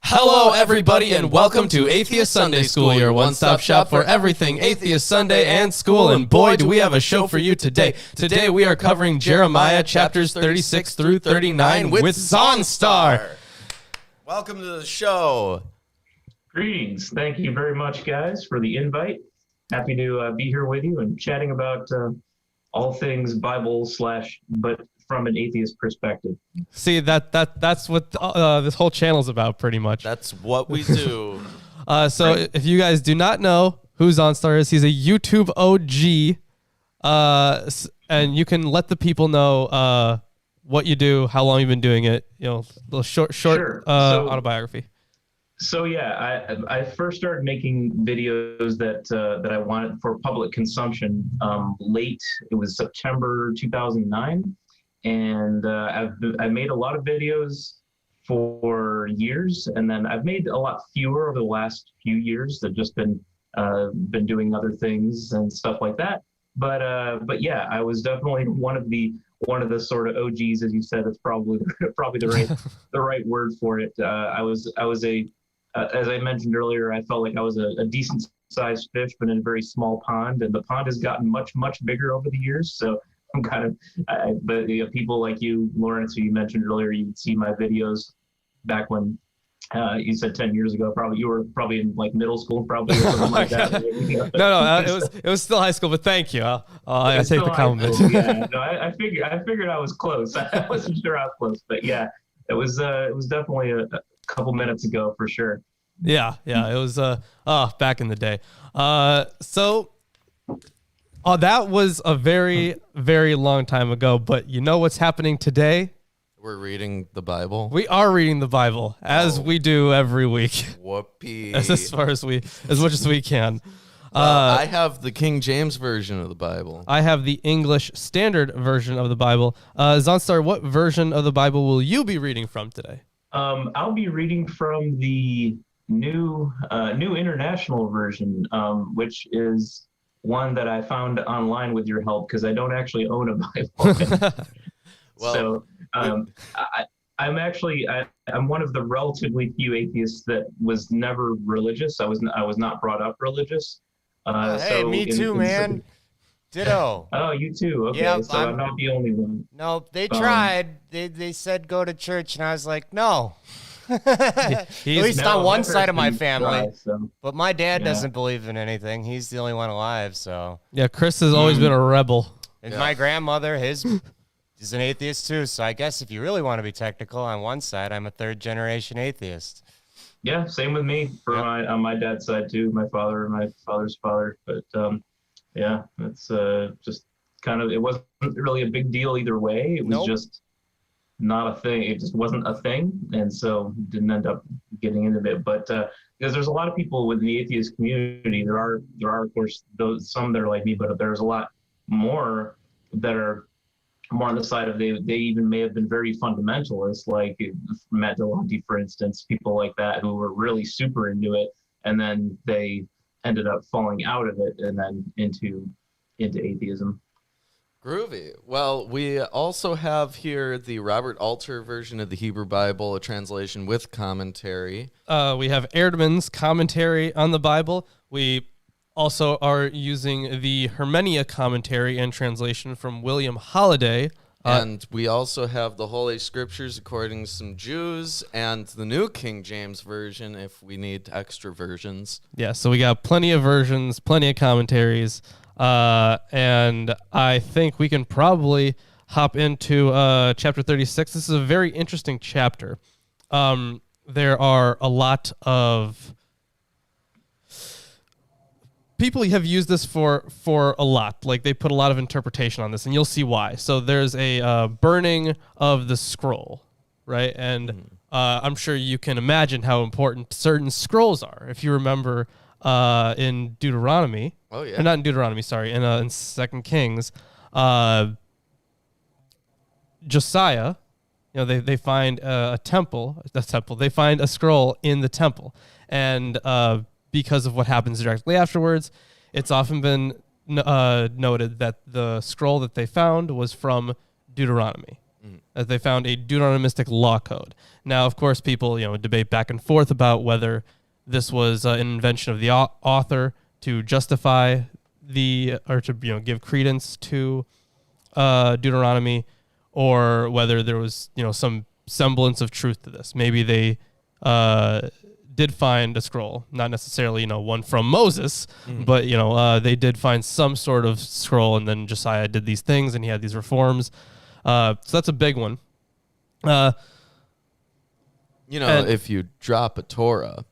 Hello, everybody, and welcome to Atheist Sunday School, your one-stop shop for everything Atheist Sunday and school. And boy, do we have a show for you today. Today, we are covering Jeremiah chapters 36 through 39 with Zaunstar. Welcome to the show. Greetings. Thank you very much, guys, for the invite. Happy to be here with you and chatting about all things Bible but from an atheist perspective. See, that's what this whole channel's about, pretty much. That's what we do. So if you guys do not know who Zaunstar is, he's a YouTube OG, and you can let the people know what you do, how long you've been doing it. You know, a little short autobiography. So yeah, I first started making videos that I wanted for public consumption late. It was September 2009. And I've made a lot of videos for years, and then I've made a lot fewer over the last few years. I've just been doing other things and stuff like that. But yeah, I was definitely one of the sort of OGs, as you said. That's probably the right word for it. I was as I mentioned earlier, I felt like I was a decent sized fish, but in a very small pond, and the pond has gotten much bigger over the years. So I'm kind of, but you know, people like you, Lawrence, who you mentioned earlier, you would see my videos back when you said 10 years ago. Probably you were probably in like middle school, probably or something like that. No, it was still high school. But thank you. I take the compliment. Yeah, no, I figured I was close. I wasn't sure how close, but yeah, it was definitely a couple minutes ago for sure. Yeah, it was back in the day. That was a very, very long time ago, but you know what's happening today? We're reading the Bible. We are reading the Bible, as we do every week. Whoopee. As much as we can. I have the King James Version of the Bible. I have the English Standard Version of the Bible. Zaunstar, what version of the Bible will you be reading from today? I'll be reading from the new international version, which is one that I found online with your help, because I don't actually own a Bible. Well, so I'm one of the relatively few atheists that was never religious. I was not brought up religious. Hey, me too, man. Ditto. Oh, you too. Okay, yep, so I'm not the only one. No, they tried. They said go to church, and I was like, no. At least on one side of my family. But my dad doesn't believe in anything. He's the only one alive, so. Yeah, Chris has always been a rebel. And my grandmother, is an atheist too, so I guess if you really want to be technical, on one side, I'm a third-generation atheist. Yeah, same with me on my dad's side too, my father and my father's father. But yeah, it's just kind of, it wasn't really a big deal either way. It was just not a thing. It just wasn't a thing, and so didn't end up getting into it. But because there's a lot of people within the atheist community, there are of course some that are like me, but there's a lot more that are more on the side of they even may have been very fundamentalist, like Matt Delonte, for instance, people like that who were really super into it, and then they ended up falling out of it and then into atheism. Groovy. Well, we also have here the Robert Alter version of the Hebrew Bible, a translation with commentary. We have Erdman's commentary on the Bible. We also are using the Hermenia commentary and translation from William Holiday. And we also have the Holy Scriptures according to some Jews and the New King James Version if we need extra versions. Yeah, so we got plenty of versions, plenty of commentaries. And I think we can probably hop into chapter 36. This is a very interesting chapter. There are a lot of people have used this for a lot. Like, they put a lot of interpretation on this, and you'll see why. So there's a burning of the scroll, right? And I'm sure you can imagine how important certain scrolls are. If you remember in Deuteronomy. Oh, yeah. Or not in Deuteronomy, sorry. In 2 Kings, Josiah, they find a temple. They find a scroll in the temple. And because of what happens directly afterwards, it's often been noted that the scroll that they found was from Deuteronomy. as they found a Deuteronomistic law code. Now, of course, people debate back and forth about whether this was an invention of the author to justify or to give credence to Deuteronomy, or whether there was some semblance of truth to this. Maybe they did find a scroll, not necessarily one from Moses, but they did find some sort of scroll, and then Josiah did these things and he had these reforms. So that's a big one. If you drop a Torah,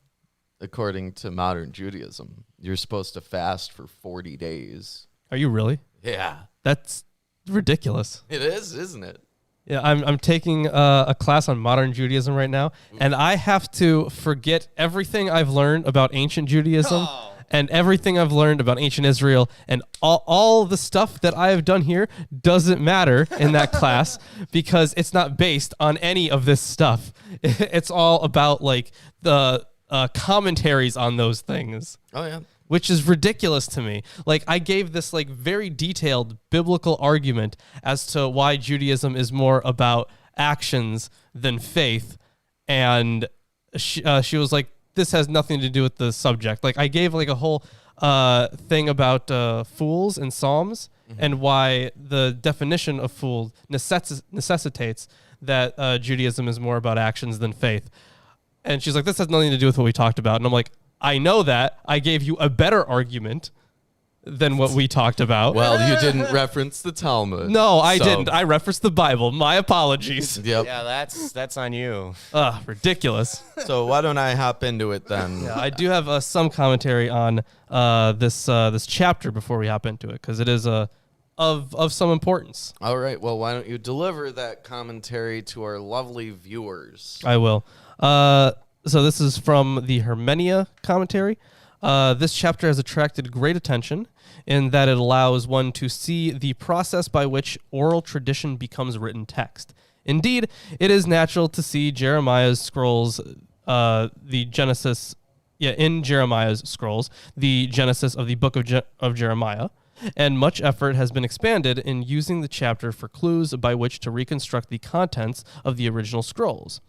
according to modern Judaism, you're supposed to fast for 40 days. Are you really? Yeah. That's ridiculous. It is, isn't it? Yeah, I'm taking a class on modern Judaism right now, and I have to forget everything I've learned about ancient Judaism and everything I've learned about ancient Israel, and all the stuff that I have done here doesn't matter in that class because it's not based on any of this stuff. It's all about like the commentaries on those things. Oh, yeah. Which is ridiculous to me. Like, I gave this like very detailed biblical argument as to why Judaism is more about actions than faith, and she was like, "This has nothing to do with the subject." Like, I gave like a whole thing about fools in Psalms and why the definition of fool necessitates that Judaism is more about actions than faith. And she's like, "This has nothing to do with what we talked about." And I'm like, I know that. I gave you a better argument than what we talked about. Well, you didn't reference the Talmud. No, I didn't. I referenced the Bible. My apologies. Yep. Yeah, that's on you. Ridiculous. So why don't I hop into it then? Yeah, I do have some commentary on this chapter before we hop into it, because it is of some importance. All right. Well, why don't you deliver that commentary to our lovely viewers? I will. So this is from the Hermenia commentary. This chapter has attracted great attention in that it allows one to see the process by which oral tradition becomes written text. Indeed, it is natural to see Jeremiah's scrolls, in Jeremiah's scrolls, the genesis of the book of Jeremiah, and much effort has been expanded in using the chapter for clues by which to reconstruct the contents of the original scrolls.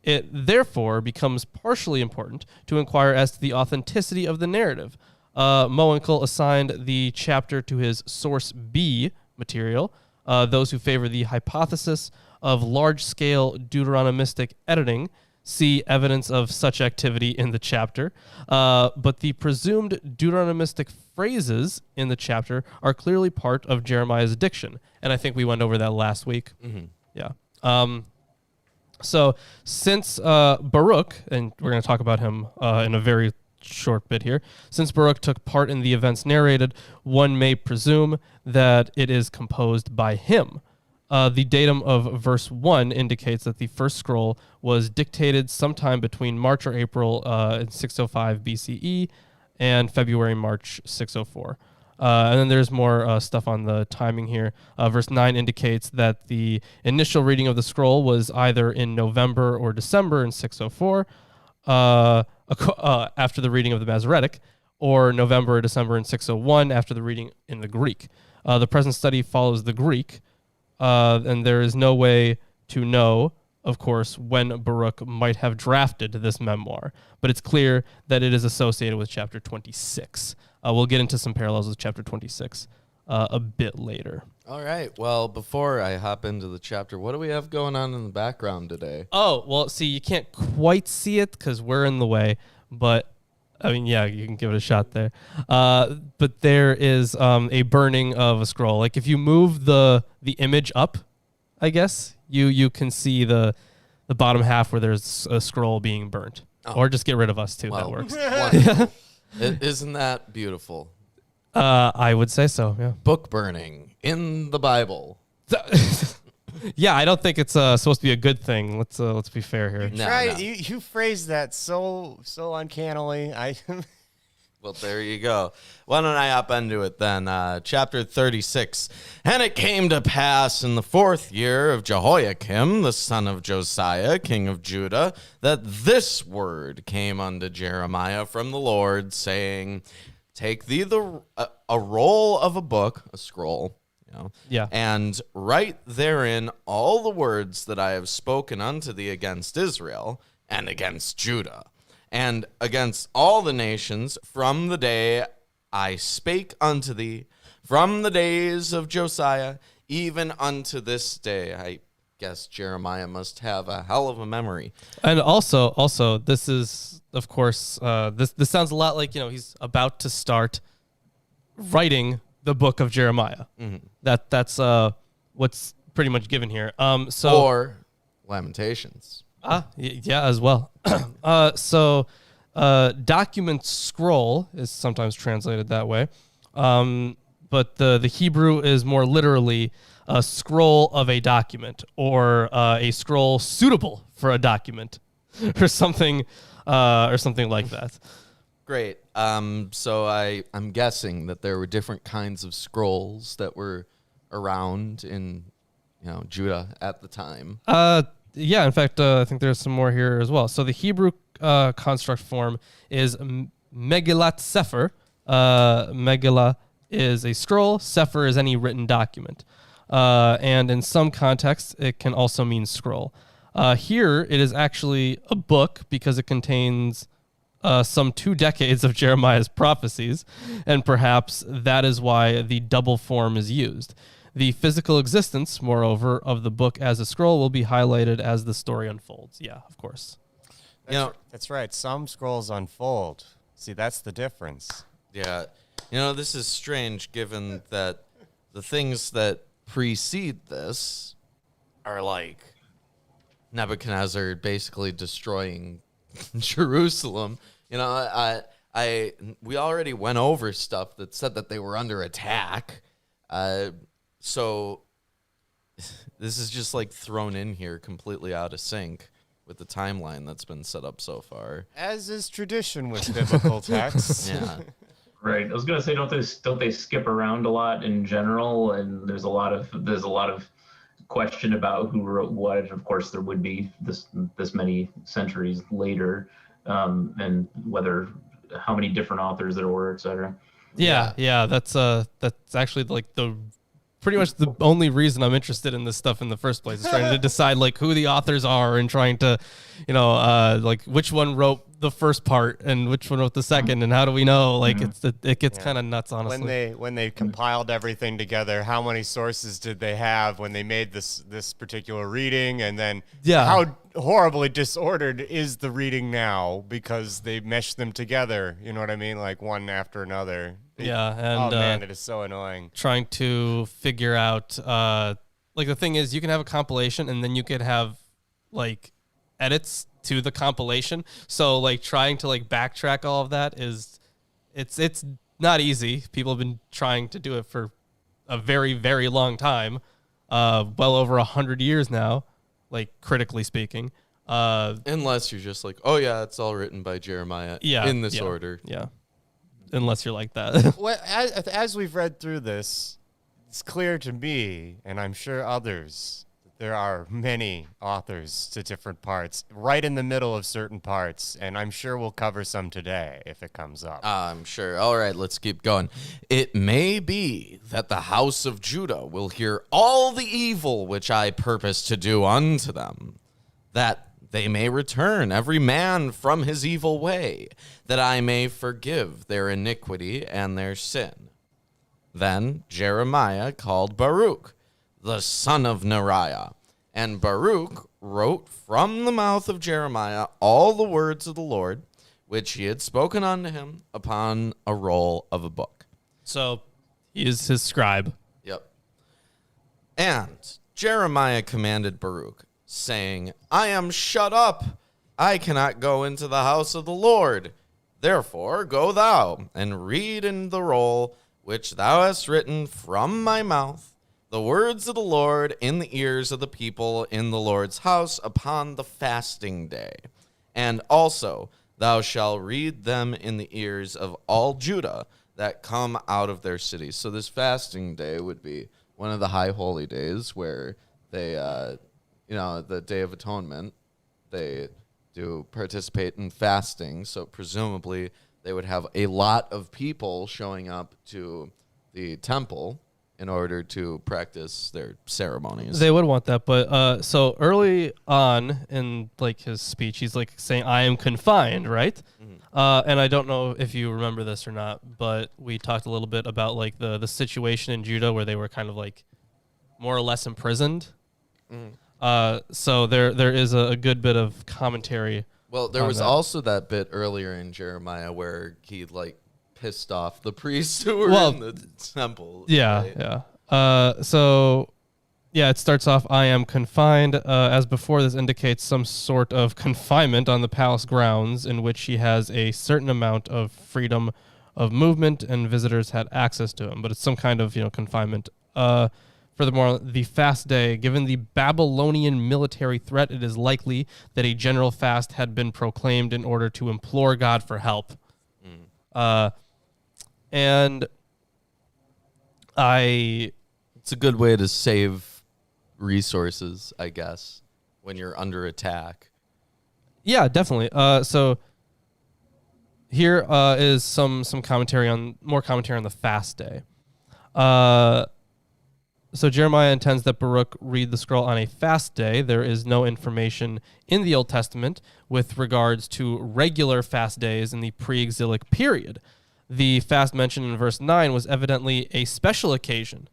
It therefore becomes partially important to inquire as to the authenticity of the narrative. Moenkel assigned the chapter to his source B material. Those who favor the hypothesis of large-scale Deuteronomistic editing see evidence of such activity in the chapter, but the presumed Deuteronomistic phrases in the chapter are clearly part of Jeremiah's diction, and I think we went over that last week. Yeah. So since Baruch, and we're going to talk about him in a very short bit here, since Baruch took part in the events narrated, one may presume that it is composed by him. The datum of verse 1 indicates that the first scroll was dictated sometime between March or April in 605 BCE and February-March 604. And then there's more stuff on the timing here. Verse 9 indicates that the initial reading of the scroll was either in November or December in 604, after the reading of the Masoretic, or November or December in 601 after the reading in the Greek. The present study follows the Greek, and there is no way to know, of course, when Baruch might have drafted this memoir, but it's clear that it is associated with chapter 26. We'll get into some parallels with chapter 26 a bit later. All right. Well, before I hop into the chapter, what do we have going on in the background today? Oh, well, see, you can't quite see it because we're in the way, but I mean, yeah, you can give it a shot there. But there is a burning of a scroll. Like if you move the image up, I guess, you can see the bottom half where there's a scroll being burnt. Oh. Or just get rid of us too. Well, that works. Isn't that beautiful? I would say so, yeah. Book burning in the Bible. Yeah, I don't think it's supposed to be a good thing. Let's be fair here. You phrased that so uncannily. Well, there you go. Why don't I hop into it then? Chapter 36. And it came to pass in the 4th year of Jehoiakim, the son of Josiah, king of Judah, that this word came unto Jeremiah from the Lord, saying, Take thee a roll of a book, a scroll, Yeah. And write therein all the words that I have spoken unto thee against Israel and against Judah and against all the nations from the day I spake unto thee, from the days of Josiah, even unto this day. I guess Jeremiah must have a hell of a memory. And also, this is, of course, this sounds a lot like, he's about to start writing the book of Jeremiah. Mm-hmm. That's what's pretty much given here. Or Lamentations. Yeah, as well. Document scroll is sometimes translated that way. But the Hebrew is more literally a scroll of a document, or a scroll suitable for a document, or something like that. Great. So I'm guessing that there were different kinds of scrolls that were around in Judah at the time. Yeah. In fact, I think there's some more here as well. So the Hebrew construct form is Megillat Sefer. Megillah is a scroll. Sefer is any written document. And in some contexts, it can also mean scroll. Here, it is actually a book because it contains some 2 decades of Jeremiah's prophecies, and perhaps that is why the double form is used. The physical existence, moreover, of the book as a scroll will be highlighted as the story unfolds. Yeah, of course. That's right. Some scrolls unfold. See, that's the difference. Yeah. This is strange given that the things that precede this are like Nebuchadnezzar basically destroying Jerusalem. We already went over stuff that said that they were under attack. So this is just like thrown in here completely out of sync with the timeline that's been set up so far. As is tradition with biblical texts. Yeah. Right. I was gonna say, don't they skip around a lot in general? And there's a lot of question about who wrote what. And of course, there would be this many centuries later, and how many different authors there were, etc. Yeah. That's actually like pretty much the only reason I'm interested in this stuff in the first place, is trying to decide like who the authors are and trying to, like which one wrote the first part and which one wrote the second, and how do we know? Like it gets kind of nuts, honestly. When they compiled everything together, how many sources did they have when they made this particular reading, and then how horribly disordered is the reading now because they meshed them together? You know what I mean? Like one after another. Yeah, and oh man, it is so annoying. Trying to figure out, like the thing is, you can have a compilation and then you could have like edits to the compilation. So like trying to like backtrack all of that it's not easy. People have been trying to do it for a very, very long time, well over 100 years now, like critically speaking. Unless you're just like, oh yeah, it's all written by Jeremiah in this order. Yeah. Unless you're like that. Well, as we've read through this, it's clear to me, and I'm sure others, that there are many authors to different parts, right in the middle of certain parts, and I'm sure we'll cover some today if it comes up. I'm sure. All right, let's keep going. It may be that the house of Judah will hear all the evil which I purpose to do unto them, that they may return every man from his evil way, that I may forgive their iniquity and their sin. Then Jeremiah called Baruch, the son of Neriah, and Baruch wrote from the mouth of Jeremiah all the words of the Lord, which he had spoken unto him upon a roll of a book. So he is his scribe. Yep. And Jeremiah commanded Baruch, saying, I am shut up. I cannot go into the house of the Lord. Therefore go thou, and read in the roll which thou hast written from my mouth the words of the Lord in the ears of the people in the Lord's house upon the fasting day. And also thou shalt read them in the ears of all Judah that come out of their cities. So this fasting day would be one of the high holy days where they the Day of Atonement, they do participate in fasting. So presumably they would have a lot of people showing up to the temple in order to practice their ceremonies. They would want that, but so early on in like his speech, he's like saying, "I am confined," right? And I don't know if you remember this or not, but we talked a little bit about like the situation in Judah where they were kind of like more or less imprisoned. So there is a good bit of commentary. Well, there was also that bit earlier in Jeremiah where he like pissed off the priests who were in the temple. Yeah, right? yeah. So, yeah, it starts off, "I am confined." As before, this indicates some sort of confinement on the palace grounds in which he has a certain amount of freedom of movement and visitors had access to him. But it's some kind of, confinement. Furthermore, the fast day, given the Babylonian military threat, it is likely that a general fast had been proclaimed in order to implore God for help. And it's a good way to save resources, I guess, when you're under attack. Yeah, definitely. So here is some commentary on the fast day. So Jeremiah intends that Baruch read the scroll on a fast day. There is no information in the Old Testament with regards to regular fast days in the pre-exilic period. The fast mentioned in verse 9 was evidently a special occasion.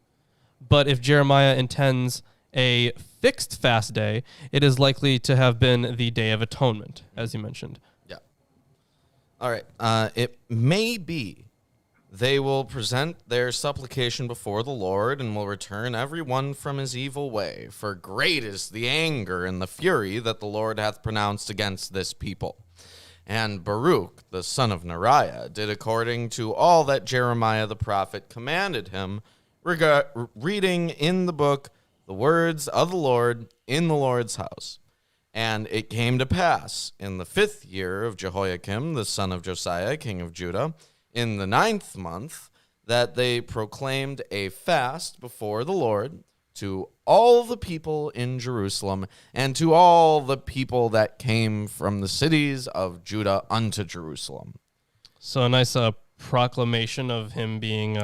But if Jeremiah intends a fixed fast day, it is likely to have been the Day of Atonement, as you mentioned. Yeah. All right. It may be they will present their supplication before the Lord and will return every one from his evil way. For great is the anger and the fury that the Lord hath pronounced against this people. And Baruch, the son of Neriah, did according to all that Jeremiah the prophet commanded him, reading in the book the words of the Lord in the Lord's house. And it came to pass in the 5th year of Jehoiakim, the son of Josiah, king of Judah, in the 9th month, that they proclaimed a fast before the Lord to all the people in Jerusalem and to all the people that came from the cities of Judah unto Jerusalem. So a nice proclamation of him being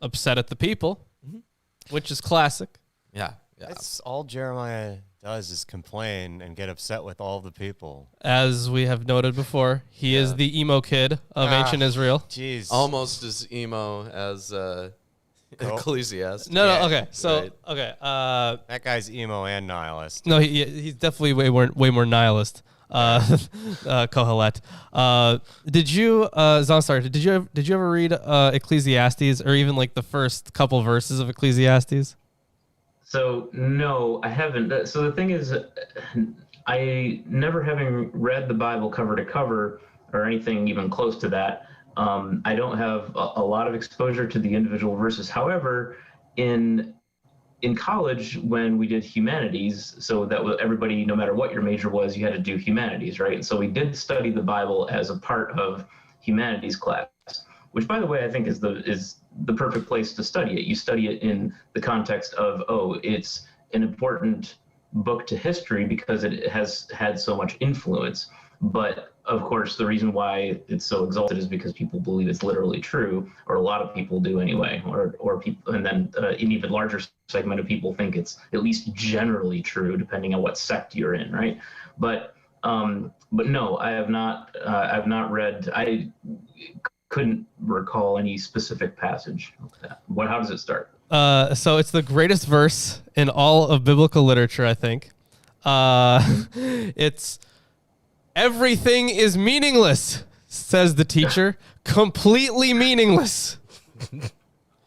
upset at the people, which is classic. Yeah. That's all Jeremiah does is complain and get upset with all the people. As we have noted before, he is the emo kid of ancient Israel. Jeez. Almost as emo as Ecclesiastes. No, okay. So, right. okay. That guy's emo and nihilist. No, he's definitely way more nihilist. Kohelet. Did you, Zaunstar, did you ever read Ecclesiastes or even like the first couple verses of Ecclesiastes? So no, I haven't. So the thing is, I never having read the Bible cover to cover or anything even close to that, I don't have a lot of exposure to the individual verses. However, in college, when we did humanities, so that was everybody, no matter what your major was, you had to do humanities, right? And so we did study the Bible as a part of humanities class, which, by the way, I think is the perfect place to study it. You study it in the context of, it's an important book to history because it has had so much influence. But of course, the reason why it's so exalted is because people believe it's literally true, or a lot of people do anyway, or people, and then an even larger segment of people think it's at least generally true, depending on what sect you're in, right? But no, I have not. I've not read. I couldn't recall any specific passage of that. How does it start? So it's the greatest verse in all of biblical literature, I think. It's everything is meaningless, says the teacher. Completely meaningless.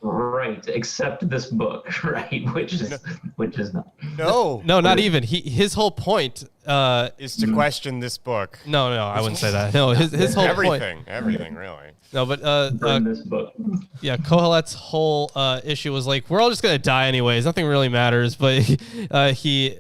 Right, except this book, right? Which is not. No, not even. His whole point is to question this book. No, I wouldn't say that. No, his whole everything, point. everything, really. No, but this book. Yeah, Kohelet's whole issue was like, we're all just gonna die anyways. Nothing really matters. But he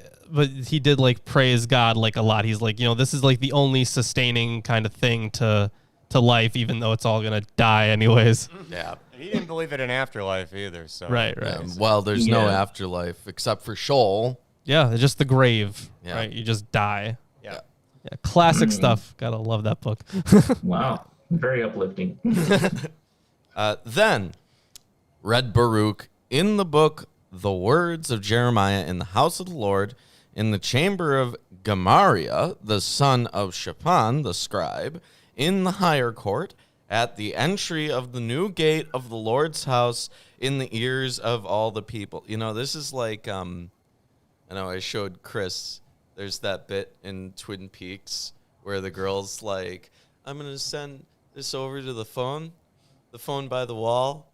did like praise God like a lot. He's like, this is like the only sustaining kind of thing to life, even though it's all gonna die anyways. Yeah. And he didn't believe in an afterlife either. So right. Well, there's no afterlife except for Sheol. Yeah, it's just the grave. Yeah. Right, you just die. Yeah. Classic stuff. Gotta love that book. Wow, very uplifting. Then read Baruch in the book the words of Jeremiah in the house of the Lord, in the chamber of Gemariah, the son of Shaphan, the scribe, in the higher court, at the entry of the new gate of the Lord's house, in the ears of all the people. You know, this is like, I know I showed Chris, there's that bit in Twin Peaks where the girl's like, I'm going to send this over to the phone by the wall.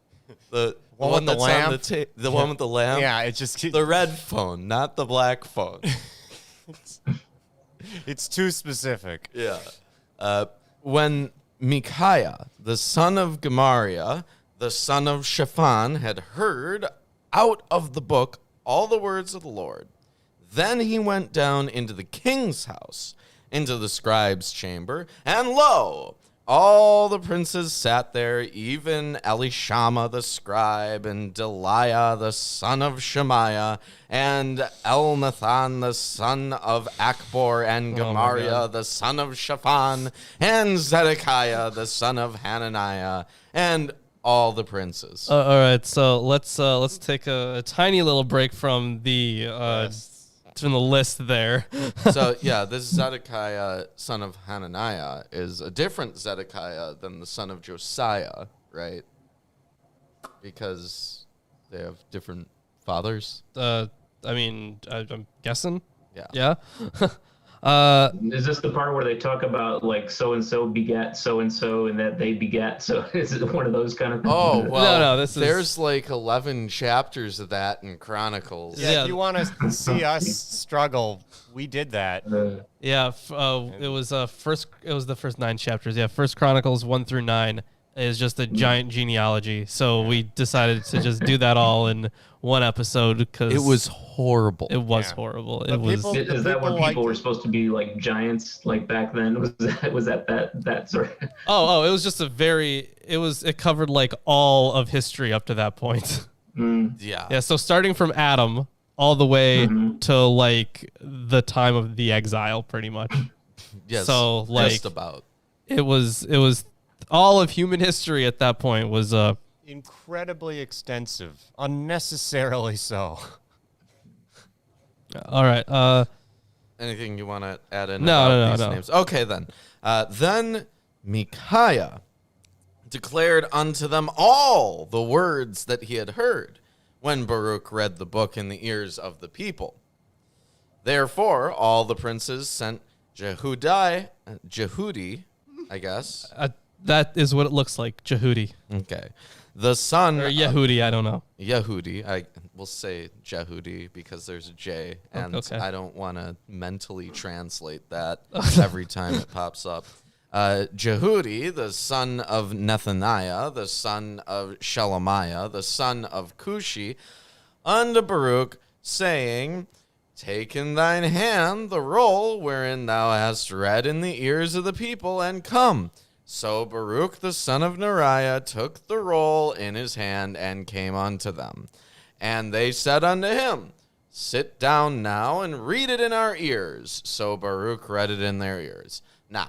The one that's on the one with the lamp. Yeah, it's just the red phone, not the black phone. It's too specific. Yeah. When Micaiah, the son of Gemariah, the son of Shaphan, had heard out of the book all the words of the Lord, then he went down into the king's house, into the scribe's chamber, and lo, all the princes sat there, even Elishama the scribe, and Delaiah the son of Shemaiah, and Elnathan the son of Akbor, and Gemariah the son of Shaphan, and Zedekiah the son of Hananiah, and all the princes. All right, so let's take a tiny little break from the list there. So yeah, this Zedekiah son of Hananiah is a different Zedekiah than the son of Josiah, right? Because they have different fathers. I mean, I'm guessing. Yeah. Is this the part where they talk about like so and so begat so and so, and that they begat? So is it one of those kind of things? Oh well, no. There's like 11 chapters of that in Chronicles. Yeah, if you want to see us struggle, we did that. It was the first 9 chapters. Yeah, First Chronicles 1 through 9 is just a giant genealogy. So we decided to just do that all in one episode because it was horrible. It was horrible. But Is that when people were supposed to be like giants like back then? Was that sort of? Oh, it was just it covered like all of history up to that point. Yeah. Yeah, so starting from Adam all the way to like the time of the exile pretty much. Yes. So like just about. It was all of human history at that point was incredibly extensive, unnecessarily so. All right. Anything you want to add in? No. Names? Okay, then. Then Micaiah declared unto them all the words that he had heard when Baruch read the book in the ears of the people. Therefore, all the princes sent Jehudi, I guess. That is what it looks like, Jehudi. Okay. The son or Yehudi, I don't know. Yehudi, I will say Jehudi because there's a J, and okay. I don't want to mentally translate that every time it pops up. Jehudi, the son of Nethaniah, the son of Shelemiah, the son of Cushi, unto Baruch, saying, Take in thine hand the roll wherein thou hast read in the ears of the people, and come. So Baruch the son of Neriah took the roll in his hand and came unto them. And they said unto him, Sit down now and read it in our ears. So Baruch read it in their ears. Now,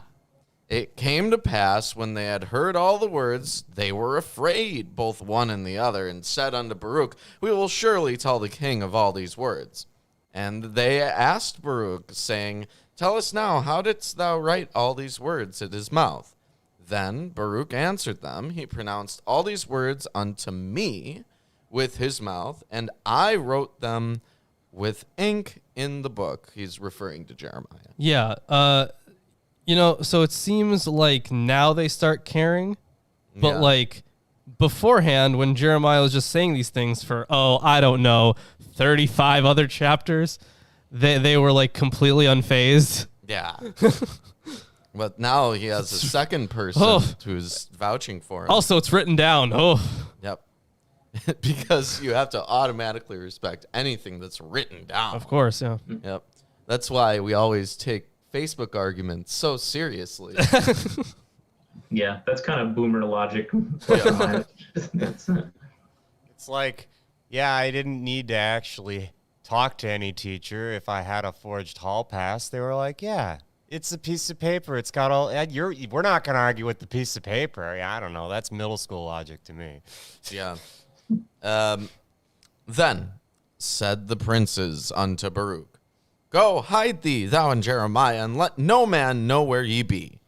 it came to pass when they had heard all the words, they were afraid, both one and the other, and said unto Baruch, We will surely tell the king of all these words. And they asked Baruch, saying, Tell us now, how didst thou write all these words at his mouth? Then Baruch answered them, He pronounced all these words unto me with his mouth, and I wrote them with ink in the book. He's referring to Jeremiah. Yeah. So it seems like now they start caring, but like beforehand when Jeremiah was just saying these things for, I don't know, 35 other chapters, they were like completely unfazed. Yeah. But now he has a second person who's vouching for him. Also, it's written down. Yep. Because you have to automatically respect anything that's written down. Of course, yeah. Yep. That's why we always take Facebook arguments so seriously. Yeah, that's kind of boomer logic. It's like, I didn't need to actually talk to any teacher if I had a forged hall pass. They were like, it's a piece of paper. It's got all. We're not going to argue with the piece of paper. I don't know. That's middle school logic to me. Yeah. Then said the princes unto Baruch, Go, hide thee, thou and Jeremiah, and let no man know where ye be.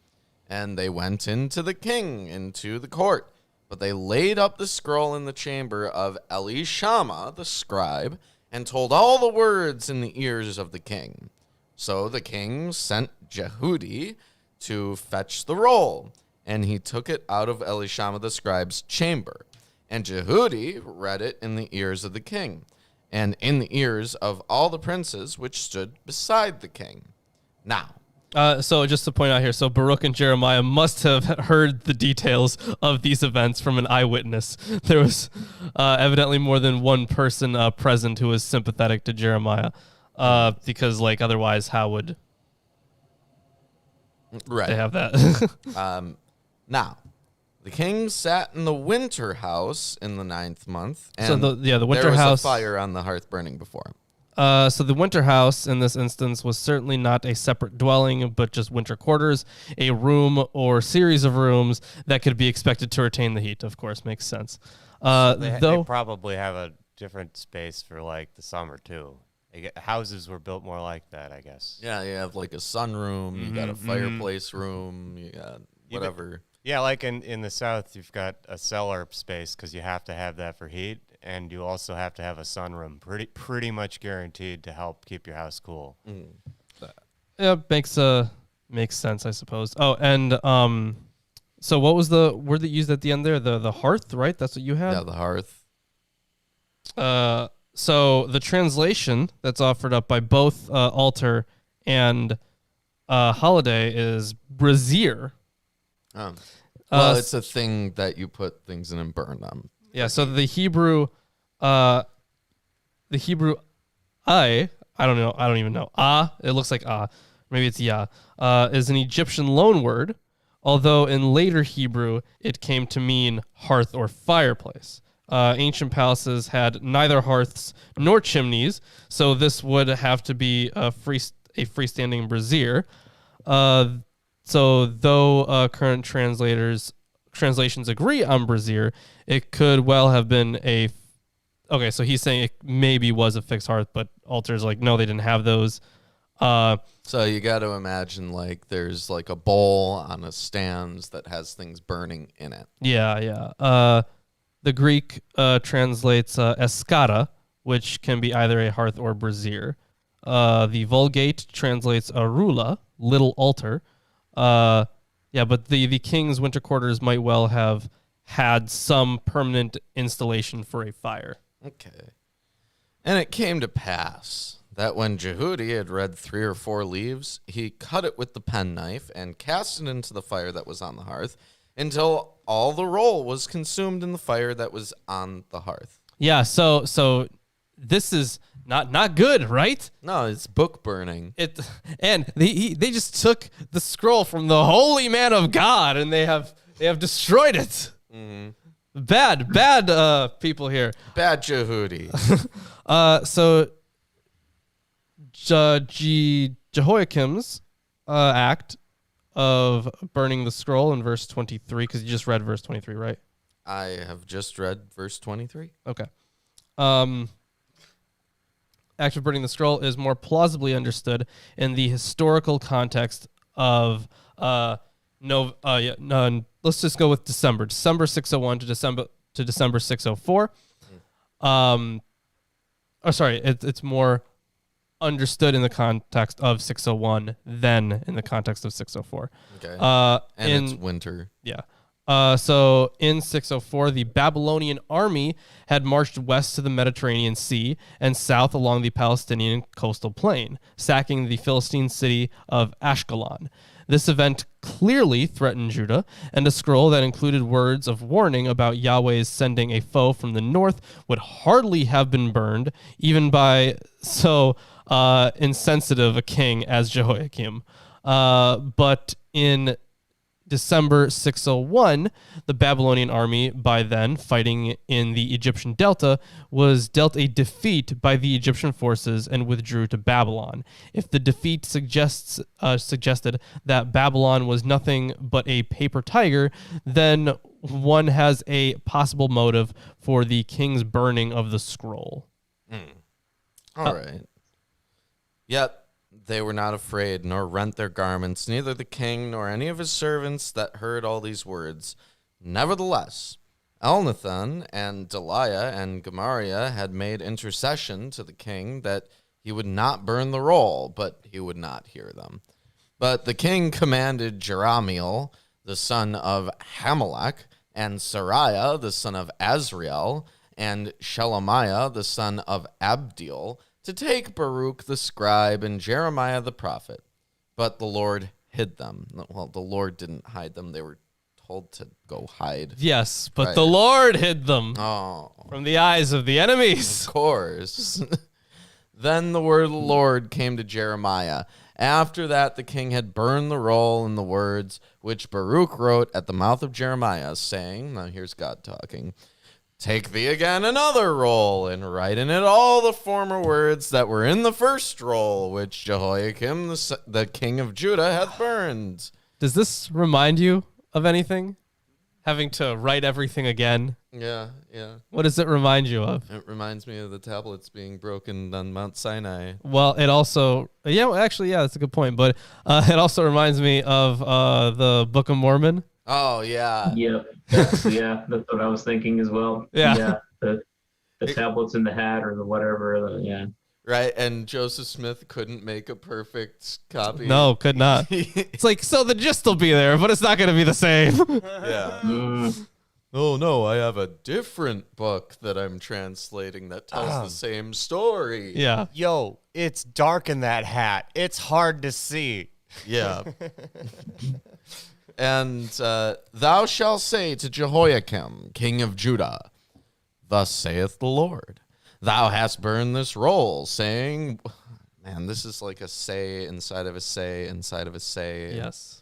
And they went into the king, into the court. But they laid up the scroll in the chamber of Elishama, the scribe, and told all the words in the ears of the king. So the king sent Jehudi to fetch the roll, and he took it out of Elishama the scribe's chamber. And Jehudi read it in the ears of the king, and in the ears of all the princes which stood beside the king. Now, so just to point out here, so Baruch and Jeremiah must have heard the details of these events from an eyewitness. There was evidently more than one person present who was sympathetic to Jeremiah, because like otherwise, how would they have that? Now, the king sat in the winter house in the 9th month, and so the winter there was house, a fire on the hearth burning before him. So the winter house in this instance was certainly not a separate dwelling, but just winter quarters, a room or series of rooms that could be expected to retain the heat. Of course, makes sense. They probably have a different space for like the summer too. Houses were built more like that, I guess. Yeah, you have like a sunroom, you got a fireplace room, you got whatever. Yeah, like in the South, you've got a cellar space because you have to have that for heat. And you also have to have a sunroom, pretty much guaranteed to help keep your house cool. Yeah, makes sense, I suppose. Oh, and so what was the word that you used at the end there? The hearth, right? That's what you had? Yeah, the hearth. So the translation that's offered up by both Alter and Holiday is brazier. Well, it's a thing that you put things in and burn them. Yeah, so the Hebrew I don't know, I don't even know. It looks like maybe it's ya, is an Egyptian loan word, although in later Hebrew it came to mean hearth or fireplace. Ancient palaces had neither hearths nor chimneys, so this would have to be a freestanding brazier. So though current translations agree on brazier, it could well have been okay, so he's saying it maybe was a fixed hearth, but Alter's like, no, they didn't have those. So you got to imagine like there's like a bowl on a stand that has things burning in it. Yeah. The Greek translates eskata, which can be either a hearth or brazier. The Vulgate translates arula, little altar. Yeah, but the king's winter quarters might well have had some permanent installation for a fire. Okay. And it came to pass that when Jehudi had read 3 or 4 leaves, he cut it with the penknife and cast it into the fire that was on the hearth until all the roll was consumed in the fire that was on the hearth. Yeah, so this is not good, right? No, it's book burning. And they just took the scroll from the holy man of God and they have destroyed it. Mm-hmm. Bad people here. Bad Jehudi. So Jehoiakim's act of burning the scroll in verse 23, because you just read verse 23, right? I have just read verse 23. Okay. Act of burning the scroll is more plausibly understood in the historical context of let's just go with December 601 to December 604. It's more understood in the context of 601 than in the context of 604. Okay. It's winter. Yeah. So in 604, the Babylonian army had marched west to the Mediterranean Sea and south along the Palestinian coastal plain, sacking the Philistine city of Ashkelon. This event clearly threatened Judah, and a scroll that included words of warning about Yahweh's sending a foe from the north would hardly have been burned, even by so insensitive a king as Jehoiakim. But in December 601, the Babylonian army, by then fighting in the Egyptian Delta, was dealt a defeat by the Egyptian forces and withdrew to Babylon. If the defeat suggested that Babylon was nothing but a paper tiger, then one has a possible motive for the king's burning of the scroll. All right. Yet they were not afraid, nor rent their garments, neither the king nor any of his servants that heard all these words. Nevertheless, Elnathan and Deliah and Gemariah had made intercession to the king that he would not burn the roll, but he would not hear them. But the king commanded Jerahmeel, the son of Hamelech, and Sariah, the son of Azriel, and Shelemiah, the son of Abdiel, to take Baruch the scribe and Jeremiah the prophet. But the Lord hid them. Well, the Lord didn't hide them. They were told to go hide. Yes, but the Lord hid them from the eyes of the enemies. Of course. Then the word of the Lord came to Jeremiah. After that, the king had burned the roll and the words which Baruch wrote at the mouth of Jeremiah, saying, now here's God talking, take thee again another roll, and write in it all the former words that were in the first roll, which Jehoiakim, the king of Judah, hath burned. Does this remind you of anything? Having to write everything again? Yeah. What does it remind you of? It reminds me of the tablets being broken on Mount Sinai. Well, it also, that's a good point. But it also reminds me of the Book of Mormon. Oh, yeah. Yep. That's what I was thinking as well. Yeah. The tablets in the hat or the whatever. Right, and Joseph Smith couldn't make a perfect copy. No, could not. It's like, so the gist will be there, but it's not going to be the same. Yeah. Oh, no, I have a different book that I'm translating that tells the same story. Yeah. Yo, it's dark in that hat. It's hard to see. Yeah. And thou shalt say to Jehoiakim, king of Judah, thus saith the Lord, thou hast burned this roll, saying, man, this is like a say inside of a say inside of a say. Yes.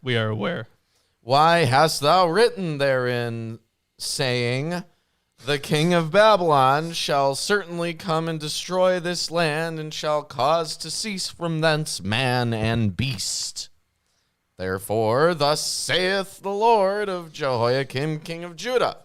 We are aware. Why hast thou written therein, saying, the king of Babylon shall certainly come and destroy this land, and shall cause to cease from thence man and beast? Therefore, thus saith the Lord of Jehoiakim, king of Judah,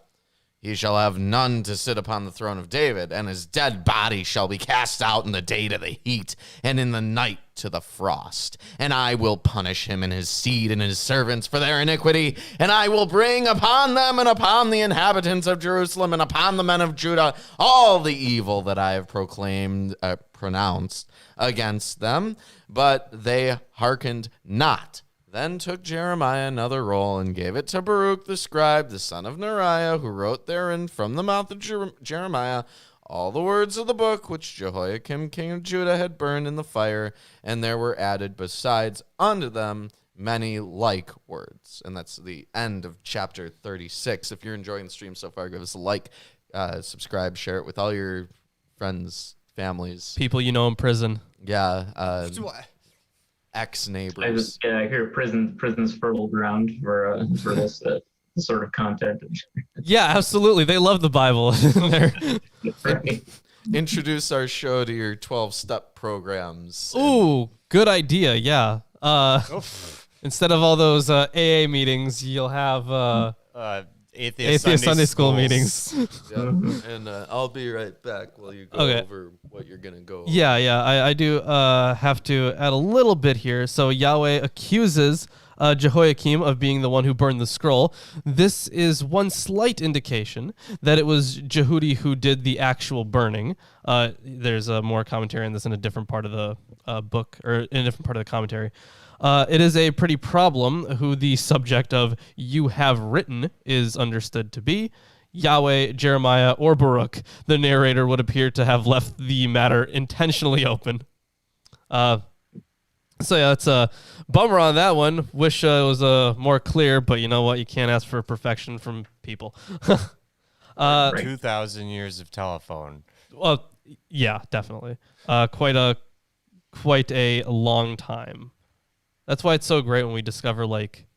he shall have none to sit upon the throne of David, and his dead body shall be cast out in the day to the heat, and in the night to the frost. And I will punish him and his seed and his servants for their iniquity, and I will bring upon them and upon the inhabitants of Jerusalem and upon the men of Judah all the evil that I have pronounced against them. But they hearkened not. Then took Jeremiah another roll and gave it to Baruch the scribe, the son of Neriah, who wrote therein from the mouth of Jeremiah all the words of the book which Jehoiakim king of Judah had burned in the fire, and there were added besides unto them many like words. And that's the end of chapter 36. If you're enjoying the stream so far, give us a like, subscribe, share it with all your friends, families. People you know in prison. Yeah. Ex-neighbors. I hear prison's fertile ground for this sort of content. Yeah, absolutely. They love the Bible. Right. Introduce our show to your 12-step programs. Ooh, good idea. Yeah. Instead of all those AA meetings, you'll have Atheist Sunday School meetings. Yeah. And I'll be right back while you go over what you're going to go over. Yeah. I do have to add a little bit here. So Yahweh accuses Jehoiakim of being the one who burned the scroll. This is one slight indication that it was Jehudi who did the actual burning. There's more commentary on this in a different part of the book, or in a different part of the commentary. It is a pretty problem who the subject of you have written is understood to be. Yahweh, Jeremiah, or Baruch. The narrator would appear to have left the matter intentionally open. So yeah, it's a bummer on that one. Wish it was more clear, but you know what? You can't ask for perfection from people. 2,000 years of telephone. Well, yeah, definitely. Quite a long time. That's why it's so great when we discover like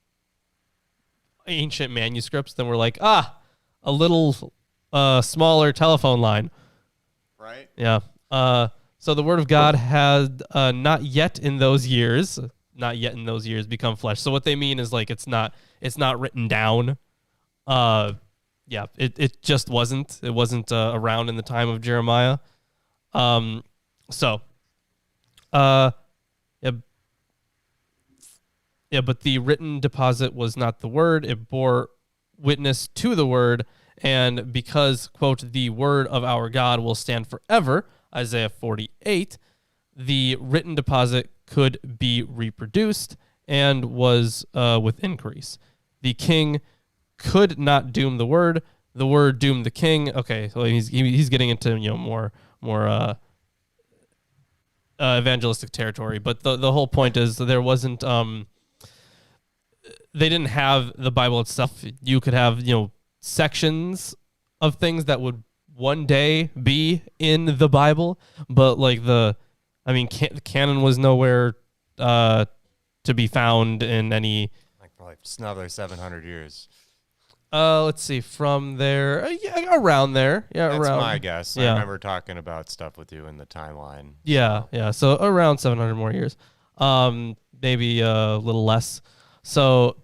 ancient manuscripts. Then we're like, a little smaller telephone line. Right. Yeah. So the word of God had not yet in those years, not yet in those years become flesh. So what they mean is like it's not written down. It just wasn't. It wasn't around in the time of Jeremiah. But the written deposit was not the word. It bore witness to the word, and because, quote, the word of our God will stand forever, Isaiah 48, the written deposit could be reproduced and was with increase. The king could not doom the word doomed the king. Okay, so he's getting into more evangelistic territory, but the whole point is there wasn't they didn't have the Bible itself. You could have sections of things that would one day be in the Bible, but like canon was nowhere to be found in any. Like probably just another 700 years. Let's see, from there, around there. Yeah, that's around. my guess. Yeah. I remember talking about stuff with you in the timeline. Yeah. So around 700 more years, maybe a little less. So,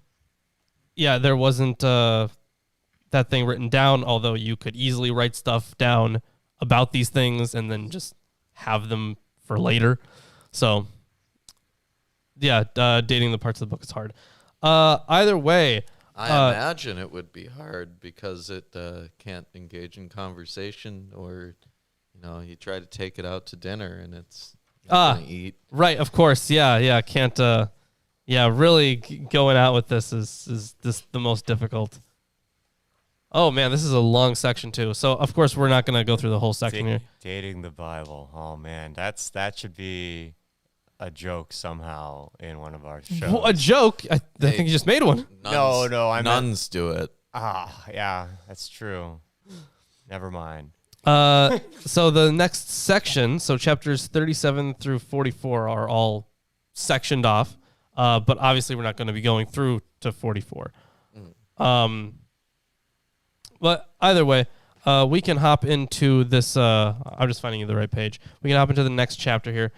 yeah, there wasn't that thing written down, although you could easily write stuff down about these things and then just have them for later. So, yeah, dating the parts of the book is hard. Either way, I imagine it would be hard because it can't engage in conversation, or you try to take it out to dinner and it's not gonna eat. Right, of course. Yeah, can't really going out with this is the most difficult. Oh man, this is a long section too. So of course we're not going to go through the whole section here. Dating the Bible. Oh man, that should be a joke somehow in one of our shows. Well, a joke? I think you just made one. Nuns do it. Yeah, that's true. Never mind. So the next section, so chapters 37 through 44 are all sectioned off, but obviously we're not going to be going through to 44. But either way, we can hop into this. I'm just finding you the right page. We can hop into the next chapter here.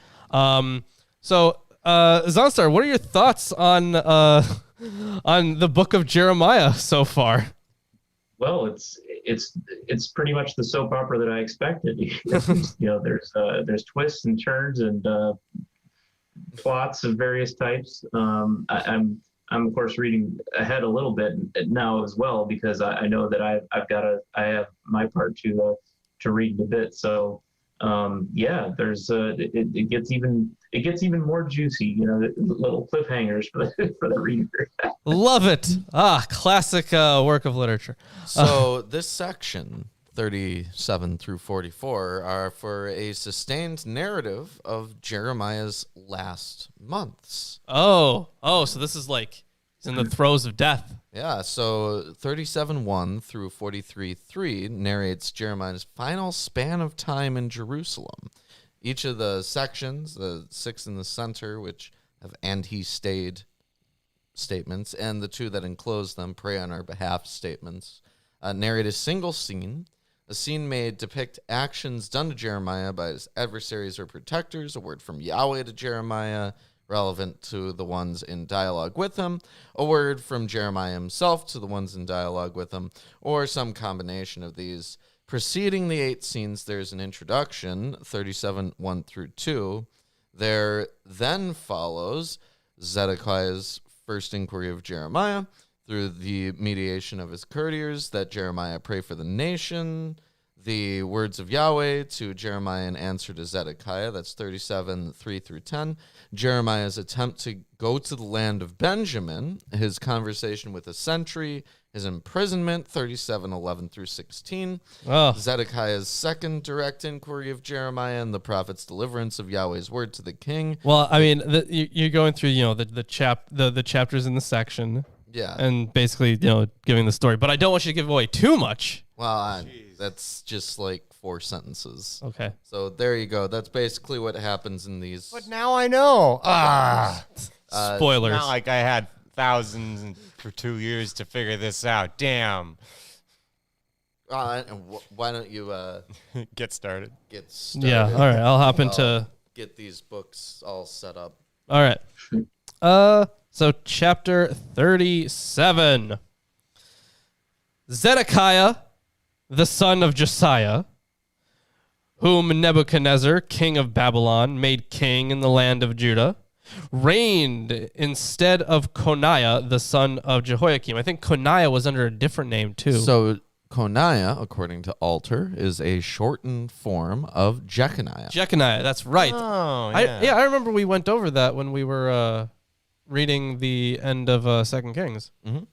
So, Zaunstar, what are your thoughts on the book of Jeremiah so far? Well, it's pretty much the soap opera that I expected. There's twists and turns and plots of various types. I'm of course reading ahead a little bit now as well, because I know that I have my part to read a bit. So there's it gets even more juicy. Little cliffhangers for the reader. Love it. Classic work of literature. So this section 37 through 44 are for a sustained narrative of Jeremiah's last months. So this is like he's in the throes of death. Yeah, so 37:1 through 43:3 narrates Jeremiah's final span of time in Jerusalem. Each of the sections, the 6 in the center, which have "and he stayed" statements, and the 2 that enclose them, "pray on our behalf" statements, narrate a single scene. A scene may depict actions done to Jeremiah by his adversaries or protectors, a word from Yahweh to Jeremiah, relevant to the ones in dialogue with him, a word from Jeremiah himself to the ones in dialogue with him, or some combination of these. Preceding the 8 scenes, there's an introduction, 37:1 through 2. There then follows Zedekiah's first inquiry of Jeremiah, through the mediation of his courtiers, that Jeremiah pray for the nation. The words of Yahweh to Jeremiah in answer to Zedekiah, that's 37:3 through 10. Jeremiah's attempt to go to the land of Benjamin, his conversation with a sentry, his imprisonment, 37:11 through 16. Zedekiah's second direct inquiry of Jeremiah and the prophet's deliverance of Yahweh's word to the king. Well, I mean, you're going through, the chapters in the section. Yeah. And basically, giving the story. But I don't want you to give away too much. Well, that's just like 4 sentences. Okay. So there you go. That's basically what happens in these. But now I know. Spoilers. Not like I had thousands for 2 years to figure this out. Damn. Why don't you get started? Yeah. All right. I'll hop into get these books all set up. All right. So chapter 37. Zedekiah, the son of Josiah, whom Nebuchadnezzar, king of Babylon, made king in the land of Judah, reigned instead of Coniah, the son of Jehoiakim. I think Coniah was under a different name too. So Coniah, according to Alter, is a shortened form of Jeconiah. Jeconiah, that's right. Oh, yeah. I remember we went over that when we were reading the end of 2 Kings. Mm-hmm.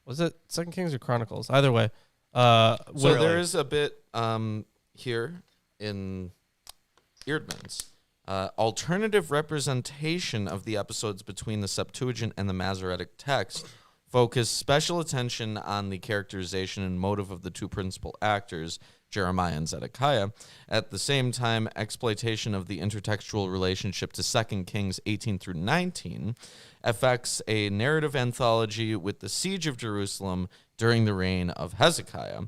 Was it 2 Kings or Chronicles? Either way. So there is a bit here in Eerdmans. Alternative representation of the episodes between the Septuagint and the Masoretic text focus special attention on the characterization and motive of the two principal actors, Jeremiah and Zedekiah. At the same time, exploitation of the intertextual relationship to 2 Kings 18 through 19 affects a narrative anthology with the siege of Jerusalem during the reign of Hezekiah.